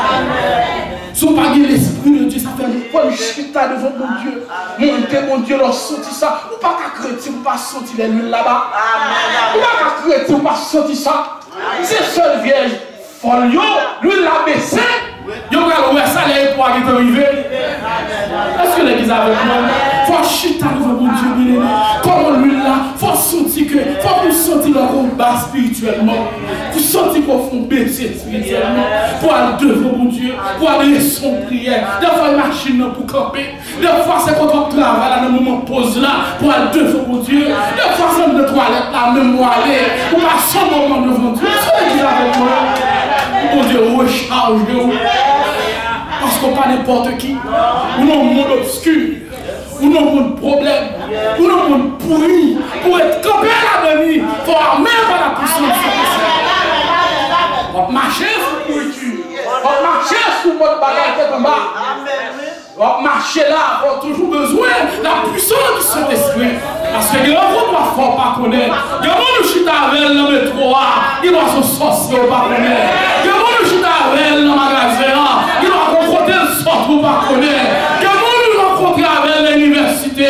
Si vous n'avez pas l'esprit de Dieu, ça fait une bonne chita devant mon Dieu. Mon Dieu, leur sorti ça. Vous n'avez pas chrétien, vous n'avez pas sorti les nuls là-bas. Vous n'avez pas chrétien, vous n'avez pas sorti ça. C'est seul vierge. Folio, lui l'a baissé. Il va le ça les pour qui est arrivé. Est-ce que l'église avec moi? Il faut chita devant mon Dieu bien-aimé. Comme lui là, il faut sentir que, faut nous sentir le combat spirituellement. Pour sentir qu'on fait baisser spirituellement. Pour aller devant mon Dieu, pour aller son prière. Des fois, une machine pour camper. Des fois, c'est quand on travaille dans le moment pause là, pour aller devant mon Dieu. Des fois, c'est de toilette là, même pour aller. Pour passer un moment devant Dieu. Est-ce que l'église avec moi? Mon Dieu, recharge de vous. Parce qu'on pas n'importe qui. Ou non, monde obscur. Ou non, monde problème. Ou non, monde pourri. Pour être campé là-dedans, il faut armer par la puissance de Saint-Esprit. On marcher sur pourriture. On marcher sur votre bagage tête en bas. On marcher là, on a toujours besoin de la puissance du Saint-Esprit. Parce que les gens ne doivent pas connaître. Les gens qui sont avec dans le métro, ils doivent se sortir ou pas connaître. Les gens qui sont avec dans le magasin, ils doivent rencontrer le sort ou pas connaître. Les gens qui sont rencontrés avec l'université,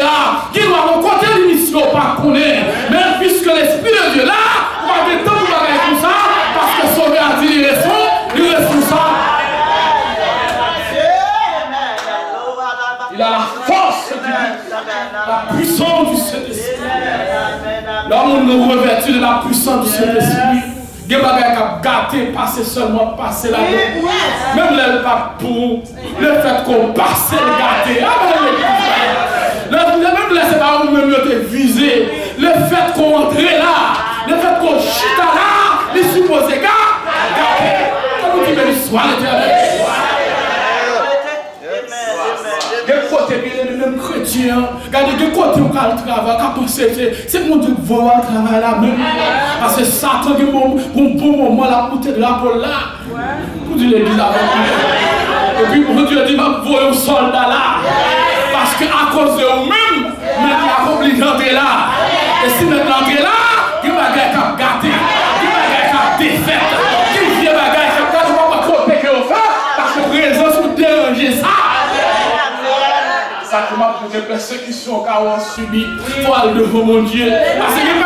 ils doivent rencontrer l'émission ou pas connaître. Mais puisque l'Esprit de Dieu là, on va des temps pour faire tout ça, parce que sauver a dit les raisons, il reste ça. Il a la force du la puissance du Saint-Esprit. L'homme nous revêtu de la puissance du Saint-Esprit. Il y a des gens qui ont gâté, passer seulement, passer là-dedans. Même le pape pour le fait qu'on passe le gâté. Même là, c'est pas vous-même qui êtes visé. Le fait qu'on entre là, le fait qu'on chita là, les supposés gâté. Comme tu veux l'histoire, l'éternel. De côté, même chrétien, regardez de côté où on travaille, c'est mon Dieu qui voit le travail là même. Parce que Satan, qui bon moment, la montée de la pole là, pour dire l'église avec lui. Et puis mon Dieu dit, va voyer un soldat là. Parce qu'à cause de eux-mêmes, maintenant, il obligé d'entrer là. Et si maintenant entrer là, il va gâter, il va défaite, il vient bagaille, il va pas trop pécher au fait, parce que présence vous déranger ça. Sacrement pour des persécutions qu'on subit, il faut aller devant mon Dieu. Parce que les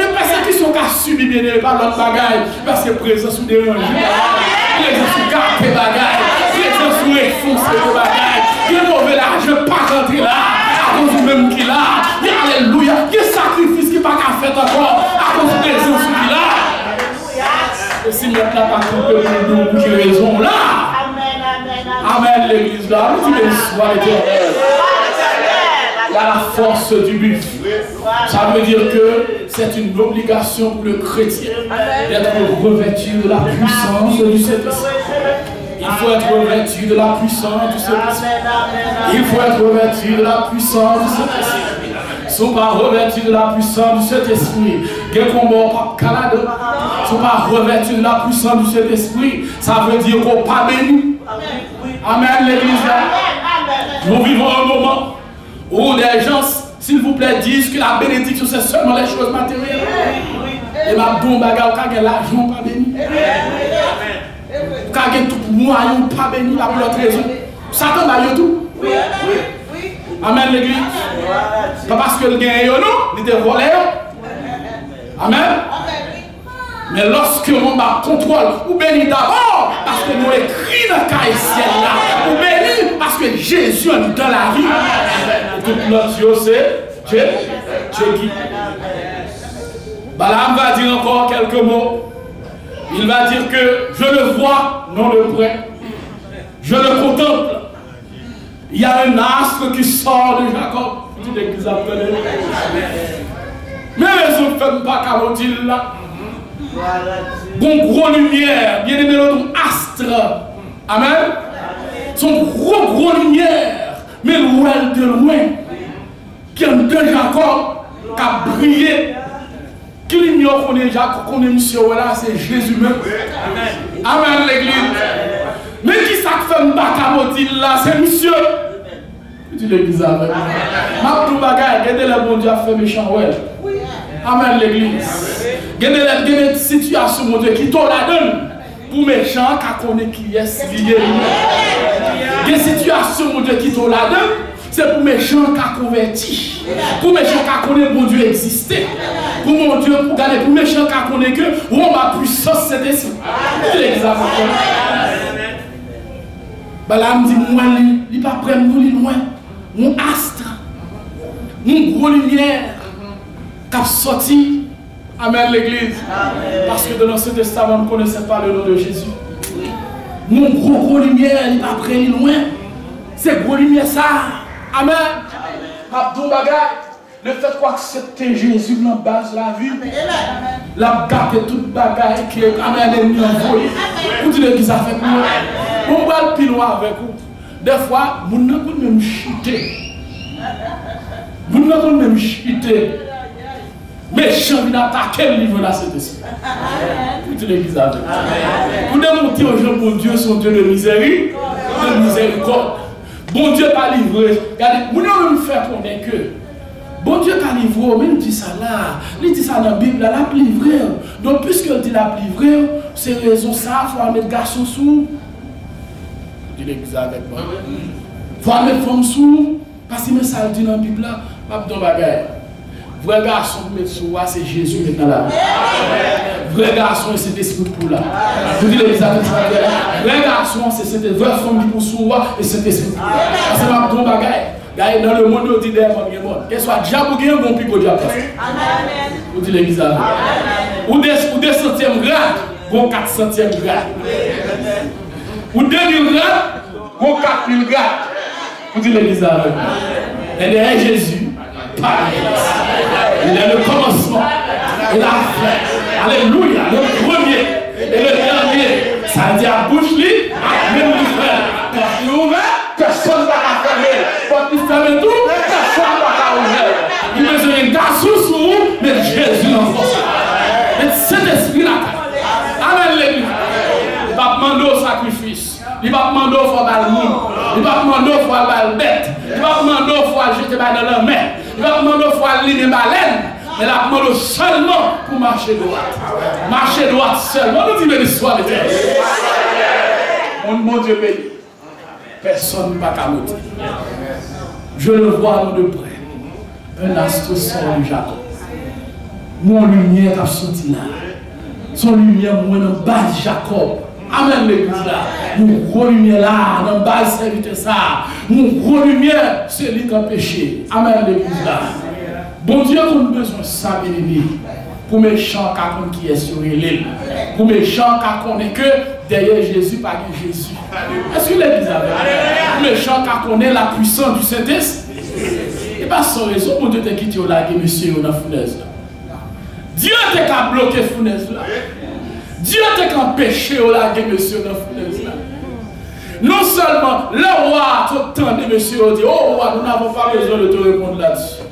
persécutions qu'on subit bien par notre bagaille, parce que présence vous déranger, présence vous gâter bagaille, présence vous effoncer le bagaille, il est mauvais là, je ne veux pas rentrer là, à cause du même qui là, alléluia, quel sacrifice qui n'est pas qu'à faire encore, à cause de présence qui là. Et si maintenant pas tout le monde pour quelle raison là. Amen, l'église là, nous disons l'histoire éternelle. Il y a la force du buffle. Ça veut dire que c'est une obligation pour le chrétien d'être revêtu de la puissance du Saint-Esprit. Il faut être revêtu de la puissance du Saint-Esprit. Il faut être revêtu de la puissance du Saint-Esprit. Si vous ne pas revêtu de la puissance du Saint-Esprit, quel combat pas Canada. Si vous ne pas revêtu de la puissance du Saint-Esprit, ça veut dire qu'on n'est pas béni. Amen, l'église là. Nous vivons un moment où les gens, s'il vous plaît, disent que la bénédiction c'est seulement les choses matérielles. Et ma bombe bagarre, quand il y a l'argent, pas béni. Quand il y a tout moyen, pas béni, la pour l'autre raison. Satan va y tout. Amen, l'église. Pas parce que le gagne, non, il te volé. Amen. Mais lorsque on a contrôle, ou béni d'abord parce que nous écrit dans le cahier ciel là. Ou béni parce que Jésus est dans la vie. Et tout notre Dieu c'est Dieu qui. Balaam va dire encore quelques mots. Il va dire que je le vois, non de près. Je le contemple. Il y a un astre qui sort de Jacob. Tu dis qu'ils appellent. Mais les autres ne font pas carotil là. Bon gros lumière, bien aimé l'autre astre. Amen. Son gros lumière, mais loin de loin. Qui est de Jacob, qui a brillé. Qui l'ignore qu'on est Jacob, qu'on est monsieur là, c'est Jésus même. Amen l'église. Mais qui ça fait un bacamotil là, c'est monsieur. Tu l'église avec. Ma tout bagaille, regardez le bon Dieu a fait méchant, ouais. Amen l'église. Regardez les situations, mon Dieu, qui t'ont la donne. Pour méchant, qui connaît qui est lié. Les situations, mon Dieu, qui t'ont la donne. C'est pour méchant qui converti. Pour méchant qui connaît bon Dieu exister. Pour mon Dieu, pour garder pour méchant qui connaît que on ma puissance c'est ici. L'église a fait. Balaam dit moi il pas près nous loin. Mon astre. Mon gros lumière qui a sorti. Amen l'église. Parce que dans l'Ancien Testament, on ne connaissait pas le nom de Jésus. Mon gros lumière, il n'est pas près ni loin. C'est gros lumière ça. Amen. Abdou Bagay, le fait quoi que c'était Jésus dans la base de la vie. La gâte toute bagaille qui est amen ennemi envoyé. Vous dites qu'ils ont fait moi. On va le piloter avec vous. Des fois, vous n'avez pas même chuter. Vous n'avez pas même chuter. Mais je viens d'attaquer le niveau de la Saint-Esprit. Toute l'église avec. Vous démontrer aux gens mon Dieu, son Dieu de miséricorde. Bon Dieu t'a livré. Regardez, vous n'avez pas fait connaître que. Bon Dieu t'a livré, même dit ça là. Il dit ça dans la Bible, là, l'a livré. Donc, puisqu'il dit l'a livré, c'est raison ça, il faut mettre garçon sous. Dit l'église avec moi. Il faut mettre femme sous. Parce que ça dit dans la Bible là, pas de bagaille. Vrai garçon qui met sous c'est Jésus maintenant là. Vrai garçon, c'est l'esprit pour là. Vous dites les amis, vrai garçon, c'est cette vraie femme qui pour sous et c'est l'esprit pour là. C'est ma bonne bagaille. Dans le monde, on dit derrière le monde. Qu'elle soit diable ou bien bon pico diable. Vous dites l'église avec. Ou des centièmes grade, bon 4 centièmes grade. Ou 2000 grades, bon 4000 grades. Vous dites l'église avec. Et derrière Jésus, il est le commencement et la fin. Alléluia, le premier et le dernier. Ça dit à bouche libre, même le frère. Quand il est ouvert, personne ne va la fermer. Quand il ferme tout, personne ne va la ouvrir. Il besoin d'un garçon sur vous, mais Jésus en force. Et cet esprit-là, amen l'église. Il va demander au sacrifice. Il va demander au fois le monde. Il va demander au fois le bête. Il va demander au fois jeter dans la main. Il va demander au fois ligne baleine. Mais il va demander seulement pour marcher droit. Marcher droit seulement. Nous disons l'histoire de Dieu. Mon Dieu béni. Personne ne va qu'à monter. Je le vois de près. Un astre sort de Jacob. Mon lumière a sorti là. Son lumière, moi, dans bas de Jacob. Amen l'église là. Mon gros lumière là, dans bas de serviteur ça. Mon gros lumière, c'est lui qui a péché. Amen l'église là. Bon Dieu, on a besoin de ça, bien aimé. Pour mes chants qui est sur l'île. Pour mes chants qui connaissent que derrière Jésus, pas de Jésus. Est-ce que l'église a pour mes chants qui connaissent la puissance du Saint-Esprit. Et pas sans raison, mon Dieu t'a quitté au lac et monsieur dans la fournaise là. Dieu t'a qu'à bloquer la fournaise là. Dieu t'a qu'à empêcher au lac et monsieur dans la fournaise là. Non seulement le roi, tout le temps de monsieur dit, oh roi, nous n'avons pas besoin de te répondre là-dessus.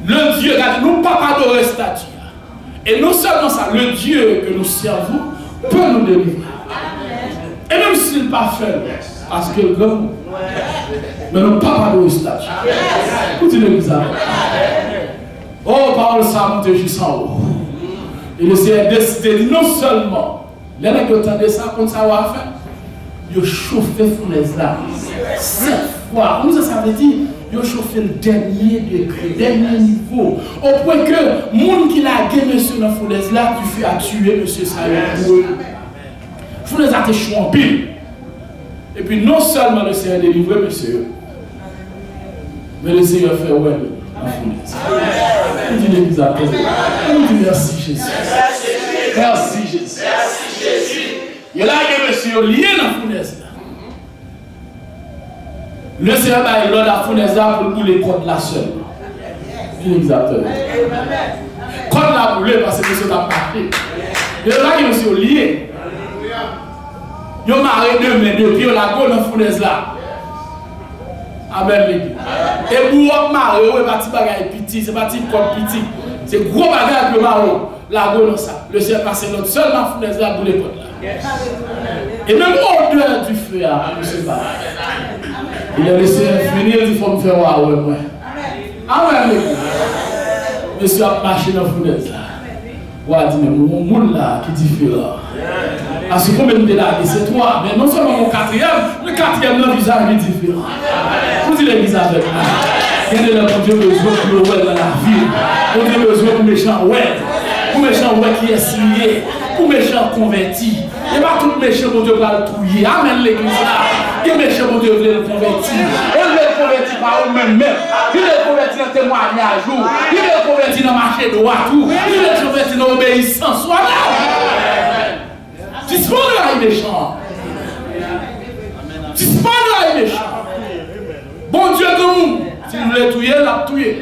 Le Dieu, nous ne pouvons pas adorer statue. Et non seulement ça, le Dieu que nous servons peut nous délivrer. Et même s'il n'est pas fait, parce que le grand, mais nous ne pouvons pas adorer statue. Continuez ça. Oh, parole ça monte jusqu'en haut. Et le Seigneur a décidé non seulement, les gens qui entendent ça, comme ça va faire, ils chauffent les fournaises là. 7 fois. Comme ça veut dire, ils ont chauffé le dernier degré, dernier niveau. Au point que le monde qui l'a gagné, monsieur, dans la foulaise là, tu fais à tuer, monsieur, ça y est. Foulaise a été choué en pile. Et puis non seulement le Seigneur délivré, monsieur, mais le Seigneur fait ouais, la foulaise. On dit l'église à terre. On dit merci Jésus. Merci Jésus. Merci Jésus. Il y a là que monsieur lié dans la foulaise là. Le Seigneur va l'ordre à fournaise pour les côtes là seul. Exactement. Côte là brûlé parce que monsieur t'a parlé. Il y a là que monsieur lié. Il y a marré deux mains, deux pieds, la go dans la fournaise là. Amen l'église. Et pour marrer, c'est pas petit bagage petit, c'est pas petit côte petit. C'est gros bagage que marron. La go dans ça. Le Seigneur passe l'autre seul dans la fournaise là pour les côtes là. Et même au-delà du feu, monsieur pas. Il a laissé finir, il faut me faire voir. Amen. Monsieur a marché dans la fournaise là. Ou a dit, mais mon monde là qui est différent. Parce que combien de là, c'est toi. Mais non seulement mon quatrième, le quatrième, le visage est différent. Vous dites l'église avec moi. Il y a des Dieu besoin pour le dans la vie. On a besoin pour méchant ouais. Pour méchant ouais qui est signé. Pour méchant converti. Il n'y a pas tout méchant mon Dieu va le touiller. Amen l'église là. Il y a méchant mon Dieu veut le convertir. Il veut le convertir par eux-mêmes. Il veut le convertir dans le témoignage. Il veut le convertir dans le marché de droit. Il veut le convertir dans l'obéissance. Voilà. Disponible les méchants. Disponible les méchants. Bon Dieu de nous. Si vous voulez touiller, l'a touiller.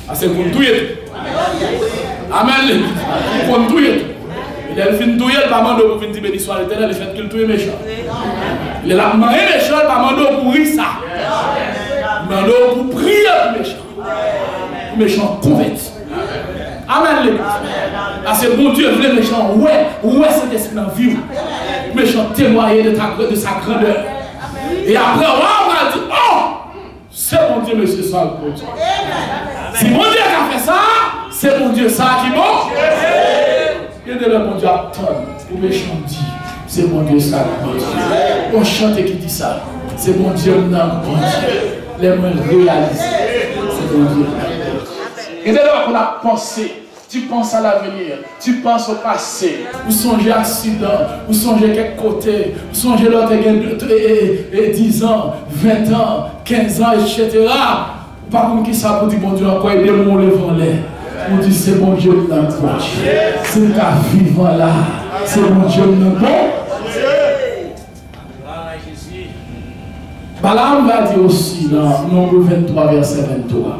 Ah, c'est pour touiller. Amen. Pour touiller. Il a fait touiller, il va demander pour venir bénir soit l'éternel, il fait qu'il touille méchant. Il a demandé méchant, il va demander pour rire ça. Il va demander pour prier pour méchant. Pour méchant converti. Amen l'église. Ah, c'est bon Dieu, le méchant, ouais, cet esprit en vie. Méchant témoigner de sa grandeur. Et après, on va dire, oh, c'est mon Dieu, monsieur, ça le bon Dieu. Si mon Dieu a fait ça, c'est mon Dieu, ça qui est bon. Et de le bon Dieu attend, pour méchant dit, c'est mon Dieu, ça le bon Dieu. On chante qui dit ça, c'est mon Dieu, non, bon Dieu. Les mains réalisées, c'est mon Dieu. Et de là qu'on a pensé. Tu penses à l'avenir, tu penses au passé, vous songez à l'accident, vous songez à quel côté, vous songez l'autre 10 ans, 20 ans, 15 ans, etc. Par contre, qui ça pour dire, mon Dieu, encore aider mon levant l'air. On dit, c'est mon Dieu dans le bon. C'est ta vivant là. C'est mon Dieu dans le bon. Balaam va dire aussi dans Nombre 23, verset 23.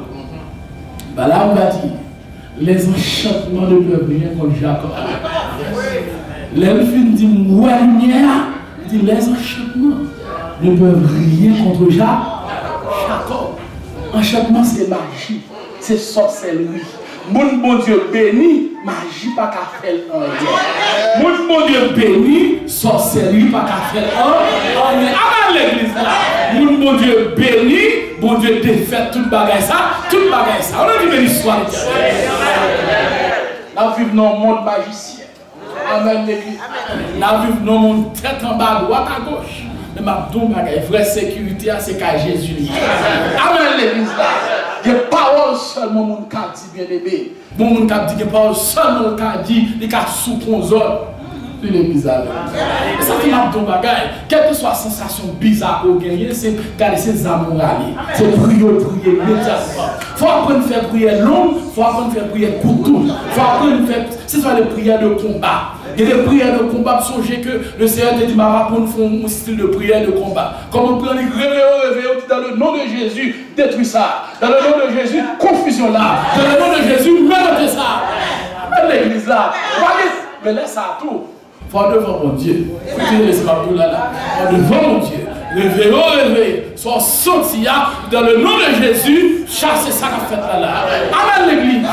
Balaam va dire, les enchantements ne peuvent rien contre Jacob. L'elfine dit, moi, lumière, dit, les enchantements ne peuvent rien contre Jacob. Enchantement, c'est magie, c'est sorcellerie. Mon Dieu béni, magie pas qu'à faire un. Mon Dieu béni, sorcellerie pas qu'à faire un. Amen l'église là. Mon Dieu béni, bon Dieu défait tout bagage ça, tout bagage ça. On a dit béni soit l'éternel. Nous vivons dans un monde magicien. Amen l'église. Nous vivons dans un monde tête en bas, droite à gauche. Mais ma vraie sécurité, c'est qu'à Jésus. Amen l'église là. Il y a parole seulement mon qui dit bien aimé. Mon qui dit que parole seulement qui dit qu'il y a sous contrôle. C'est bizarre. Et ça fait un bon bagage. Quelle que soit la sensation bizarre au gagner, c'est garder ses amours aller. C'est prier immédiatement. Il faut apprendre à faire prière longue, il faut apprendre à faire prière courte. Il faut apprendre à faire. C'est soit les prières de combat. Il y a des prières de combat, songez que le Seigneur te dit, ma va pour un style de prière de combat. Comme on prend les réveillons, dans le nom de Jésus, détruis ça. Dans le nom de Jésus, confusion là. Dans le nom de Jésus, mettez ça. Même l'église là. Mais laisse ça à tout. Il faut devant mon Dieu. Faut devant mon Dieu. Réveillons, sois sorti dans le nom de Jésus, chassez ça qu'a fait là. Amen l'église.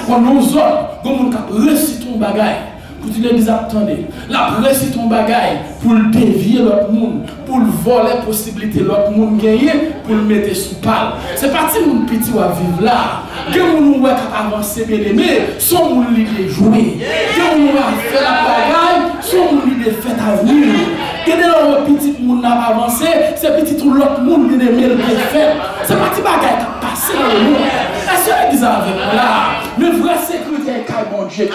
Pour nous autres, comme on récite ton bagage. Pour dire l'église attendez. La presse est ton bagage pour le dévier l'autre monde, pour le voler possibilité l'autre monde gagner, pour le mettre sous pal. C'est parti mon petit ou à vivre là. Que mon ou avancer bien aimé, son monde l'idée jouer. Que mon ou faire la bagaille, son monde l'idée fait à venir. Que le petit monde n'a pas avancé, c'est petit tout l'autre monde qui aimé le faire. C'est parti bagaille qui a passé dans le monde. Est-ce que l'église avec moi là? Le vrai sécurité est mon Dieu.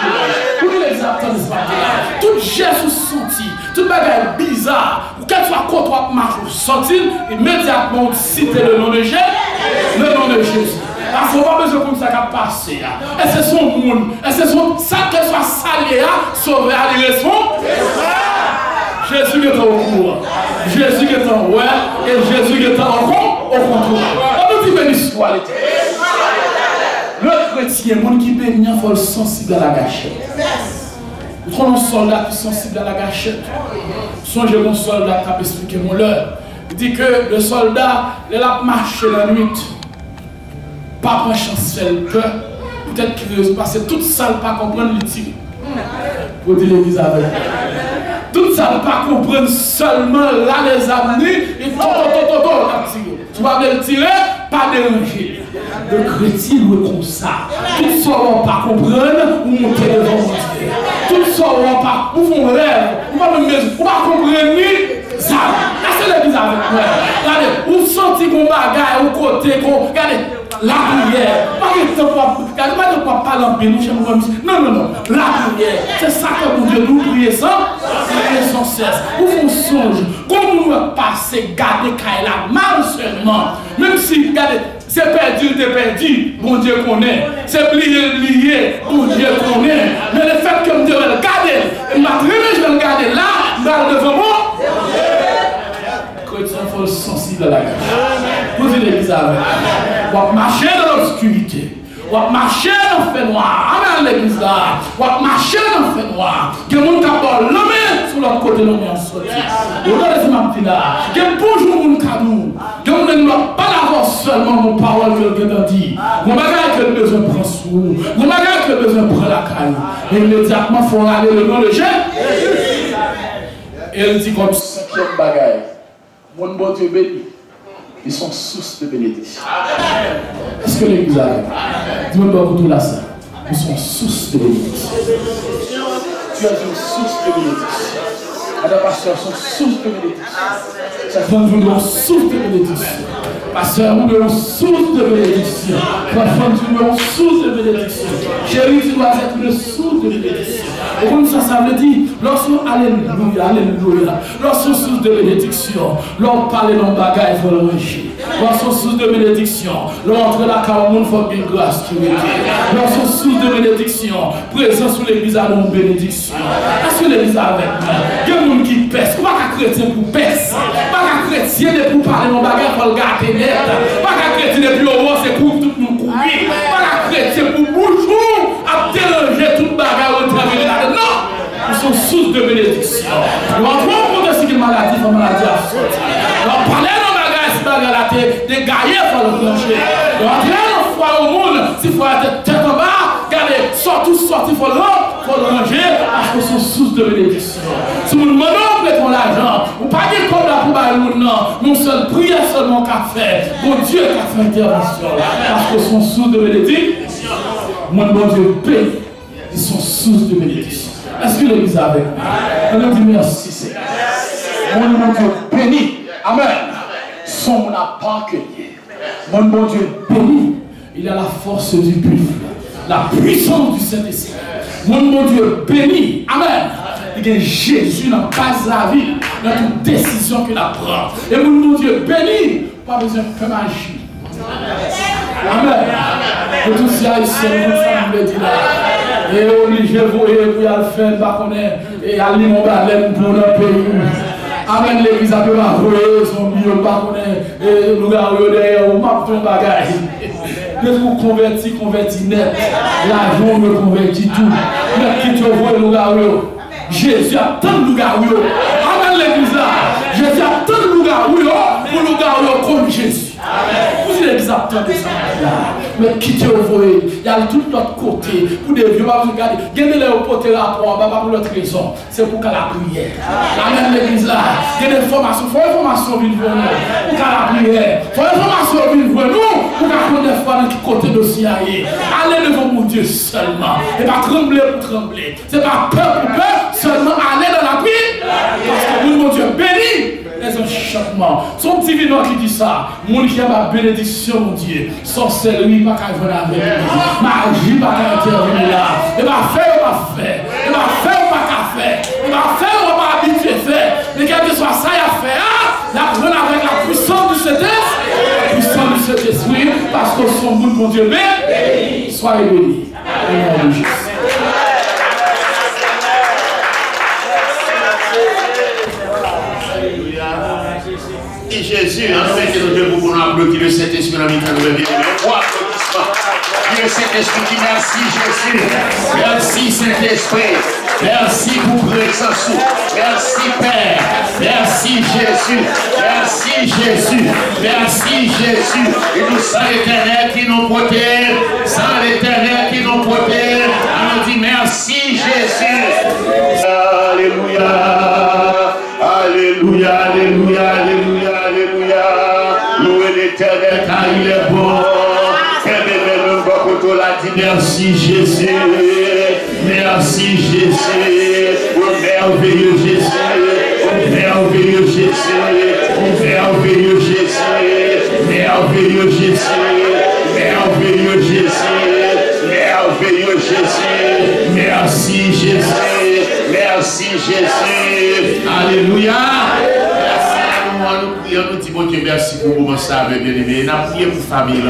Pour l'église attendre ce matin. Tout Jésus senti, tout bagaille bizarre, ou qu'elle soit contre toi marche ou sortir, immédiatement citer le nom de Jésus. Le nom de Jésus. Parce qu'on n'a pas besoin comme ça qui a passé. Et c'est son monde. Et c'est son ça qu'elle soit salée, sauver à l'élection. Jésus est au courant. Jésus est en ouais. Et Jésus est en rond au contrôle. On nous dit béni soit l'éternel. Le chrétien, le monde qui bénit, il faut le sensible à la gâchette. Nous prenons un soldat qui est sensible à la gâchette. Songez mon soldat qui a expliqué mon l'heure. Il dit que le soldat, il a marché la nuit. Pas pour chance, fait peur. Peut-être qu'il veut passer toute ça, pas comprendre le tir. Pour dire l'église avec. Tout ça, pas comprendre seulement là les amis. Et tu vas le tirer, pas déranger. Le chrétien est comme ça. Tout ça, on ne va pas comprendre ou monter devant mon Dieu. Tout ça, on ne va pas, ou mon rêve, ou pas comprendre ni ça. Là, c'est l'église avec moi. Regardez, ou senti qu'on bagaille, ou côté, regardez, la prière. Pas de quoi parler en bien, non, non, non. La prière, c'est ça que mon Dieu nous prie sans cesse. Ou vous songe, comme nous passer, garder la mal seulement. Même si, regardez, c'est perdu, c'est perdu, bon Dieu connaît. C'est plié, bon Dieu connaît. Mais le fait que mon Dieu va le garder, je vais le garder là, dans devant moi. Chrétien, il faut le sensible à la gâche. Vous dites l'église avec. On va marcher dans l'obscurité. On va marcher dans le fait noir. Amen l'église là. On va marcher dans le fait noir. Que mon capot l'homme sur l'autre côté de l'homme en sortie. Regardez ma petite là. Que bonjour mon cadeau. Que on ne doit pas l'avoir seulement mon parole que quelqu'un dit. Mon bagage que le besoin prend sous. Mon bagage que le besoin prend la caille. Et immédiatement il faut aller le nom de Jésus. Et elle dit comme cinquième bagage. Mon bon Dieu béni. Ils sont source de bénédiction. Est-ce que l'église a dis-moi pour tout là ça. Ils sont source de bénédiction. Tu es une source de bénédiction. Madame pasteur, sont source de bénédiction. Cette femme nous donne source de bénédiction. Pasteur, nous donnons source de bénédiction. Ma femme, tu nous donnes source de bénédiction. Chérie, tu dois être une source de bénédiction. Et comme ça veut dire, lorsqu'on alléluia, alléluia, lorsqu'on source de bénédiction, l'on parle dans le bagage, il faut le manger. Lorsqu'on source de bénédiction, l'on entre la car au monde, il faut bien grâce qui est. Lorsqu'on source de bénédiction, présent sous l'église à nos bénédictions. Est-ce que l'église avec moi? Il y a des gens qui pèsent, pas qu'un chrétien pour pèse, pas qu'un chrétien pour parler dans le bagage, il faut le garder net. Pas qu'un chrétien depuis au moins, c'est pour tout nous courir. Pas qu'un chrétien pour bouchon, à déranger tout le bagage au travers de la. Non! Ils sont source de bénédiction. Nous entrons pour ce qui est maladie, il faut maladie à sortir. On parlait dans le bagage, si bagage la tête, des gaillets, il faut le plancher. On entrait dans le foie au monde, s'il faut être tête en bas, regardez, sortir, il faut le ranger, parce que c'est source de bénédiction. Si vous demandez, vous mettons l'argent, vous ne pas dire comme la pour le non, non seul prière seulement qu'à faire. Bon Dieu qui a fait intervention, parce que sont source de bénédiction. Mon bon Dieu paye, ils sont source de bénédiction. Est-ce que l'église est avec moi? On nous dit merci Seigneur. Mon Dieu béni. Amen. Son mon n'a pas accueilli. Mon bon Dieu béni. Il a la force du buffle, la puissance du Saint-Esprit. Mon bon Dieu béni. Amen. Il y a Jésus dans la vie, dans toute décision qu'il prend. Et mon Dieu béni. Pas besoin de faire magie. Amen. Et tout ça ici, vous le dire là. Et obligé vous et puis à le faire, pas connaître et aller mon balai pour le pays. Amen, l'église a pu m'avouer son bio, pas connaître et nous gardons derrière, on m'a ton bagage. Je vous convertis net. L'argent me convertit tout. Mais qui te voit nous gardons. Jésus a tant de nous gardons. Amen, l'église là. Jésus a tant de nous gardons pour nous garder comme Jésus. Vous exactement de ça. Mais quittez au voyez, il y a tout l'autre côté. Pour des vieux, vous regardez, gardez les porter rapport, pas pour l'autre raison. C'est pour qu'à la prière. La même l'église là, il y a des formations, il faut une formation vive pour nous, pour qu'à la prière. Il faut une formation vive pour nous, pour qu'à prendre des fois dans quel côté dossier. Allez devant mon Dieu seulement. Et pas trembler pour trembler. C'est pas peur pour peur, seulement aller dans la prière. Parce que mon Dieu béni les enchantements. Son petit vivant qui dit ça, mon qui a ma bénédiction, mon Dieu. Sorcellerie, pas qu'à venir avec lui. Magie, pas qu'à intervenir là. Et va faire ou pas faire. Et va faire ou pas qu'à faire. Et va faire ou pas habitué faire. Mais quel que soit ça, il a fait. La prendre avec la puissance du Saint-Esprit. La puissance du Saint-Esprit. Parce que son bout, mon Dieu, béni. Soyez bénis. Au nom de Jésus. Et Jésus, en fait, que nous devons nous applaudir le Saint-Esprit dans le temps de vie. Dieu Saint-Esprit qui merci Jésus. Merci Saint-Esprit. Merci pour présence. Merci Père. Merci Jésus. Merci Jésus. Merci Jésus. Et nous sans l'Éternel qui nous protège. Sans l'Éternel qui nous protège. On nous dit merci Jésus. Alléluia. Alléluia, alléluia, alléluia, alléluia. Louez l'Éternel car il est bon. Merci Jésus. Merci Jésus. Oh merveilleux Jésus. Oh merveilleux Jésus. Oh merveilleux Jésus. Merveilleux Jésus. Merveilleux Jésus. Merveilleux Jésus. Merci Jésus. Merci Jésus. Alléluia. Nous prions, nous disons Dieu merci pour vous, ça, bien aimé. Nous avons prié pour la famille,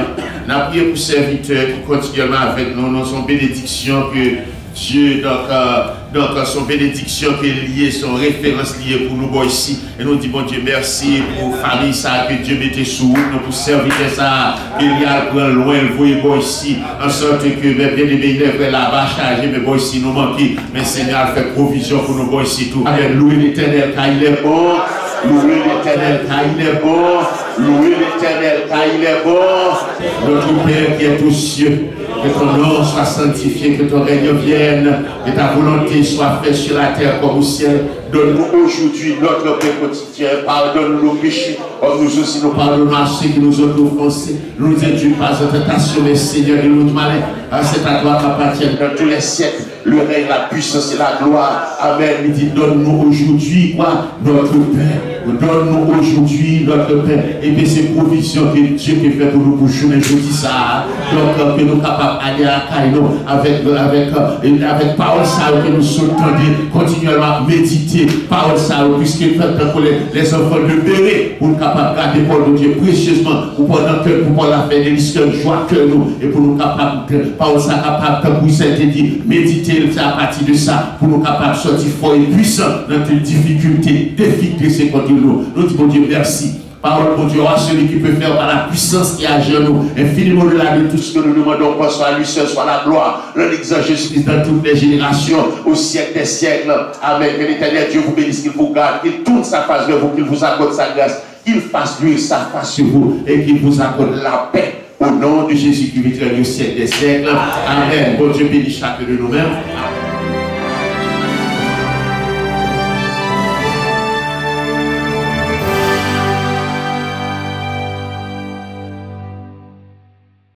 nous avons prié pour serviteurs qui continuellement avec nous. Nous avons bénédiction que Dieu, donc son bénédiction qui est liée, son référence liée pour nous ici. Et nous disons Dieu merci pour la famille ça, que Dieu mette sous nous, pour serviteurs ça, qu'il y a le loin, le voyez ici, en sorte que bien aimé, il est là-bas chargé, mais ici nous manquons. Mais Seigneur fait provision pour nous ici tout. Louez l'Éternel car il est bon. Louez l'Éternel car il est bon. Louez l'Éternel car il est bon. Notre Père qui est aux cieux, que ton nom soit sanctifié, que ton règne vienne, que ta volonté soit faite sur la terre comme au ciel. Donne-nous aujourd'hui notre pain quotidien. Pardonne-nous nos péchés, comme nous aussi nous pardonnons à ceux qui nous ont offensés. Nous induis pas en tentation, mais Seigneur, il nous malin. C'est à toi qu'appartiennent dans tous les siècles le règne, la puissance et la gloire. Amen. Il dit, donne-nous aujourd'hui quoi? Notre pain. Donne-nous aujourd'hui notre pain. Et puis c'est provision que Dieu qui fait pour nous pour journée. Je dis ça. Donc que nous capables d'aller à Kaino avec parole ça que nous sommes continuellement méditer. Parole ça, puisque les enfants de Béré, pour nous capables de garder pour Dieu précieusement, pour pendant que pour la faire des listes joie que nous, et pour nous capables de parole ça capable, comme vous avez dit, méditer à partir de ça, pour nous capables de sortir fort et puissant dans toutes les difficultés, défis de ces côtés nous. Nous disons Dieu merci. Parole pour Dieu, celui qui peut faire par la puissance qui agit en nous, infiniment au-delà de tout ce que nous demandons, qu'on soit lui seul, soit la gloire, l'exemple Jésus-Christ dans toutes les générations, au siècle des siècles. Amen. Que l'Éternel Dieu vous bénisse, qu'il vous garde, qu'il tourne sa face vers vous, qu'il vous accorde sa grâce, qu'il fasse lui sa face sur vous et qu'il vous accorde la paix. Au nom de Jésus qui vit au siècle des siècles. Amen. Bon Dieu bénisse chacun de nous-mêmes.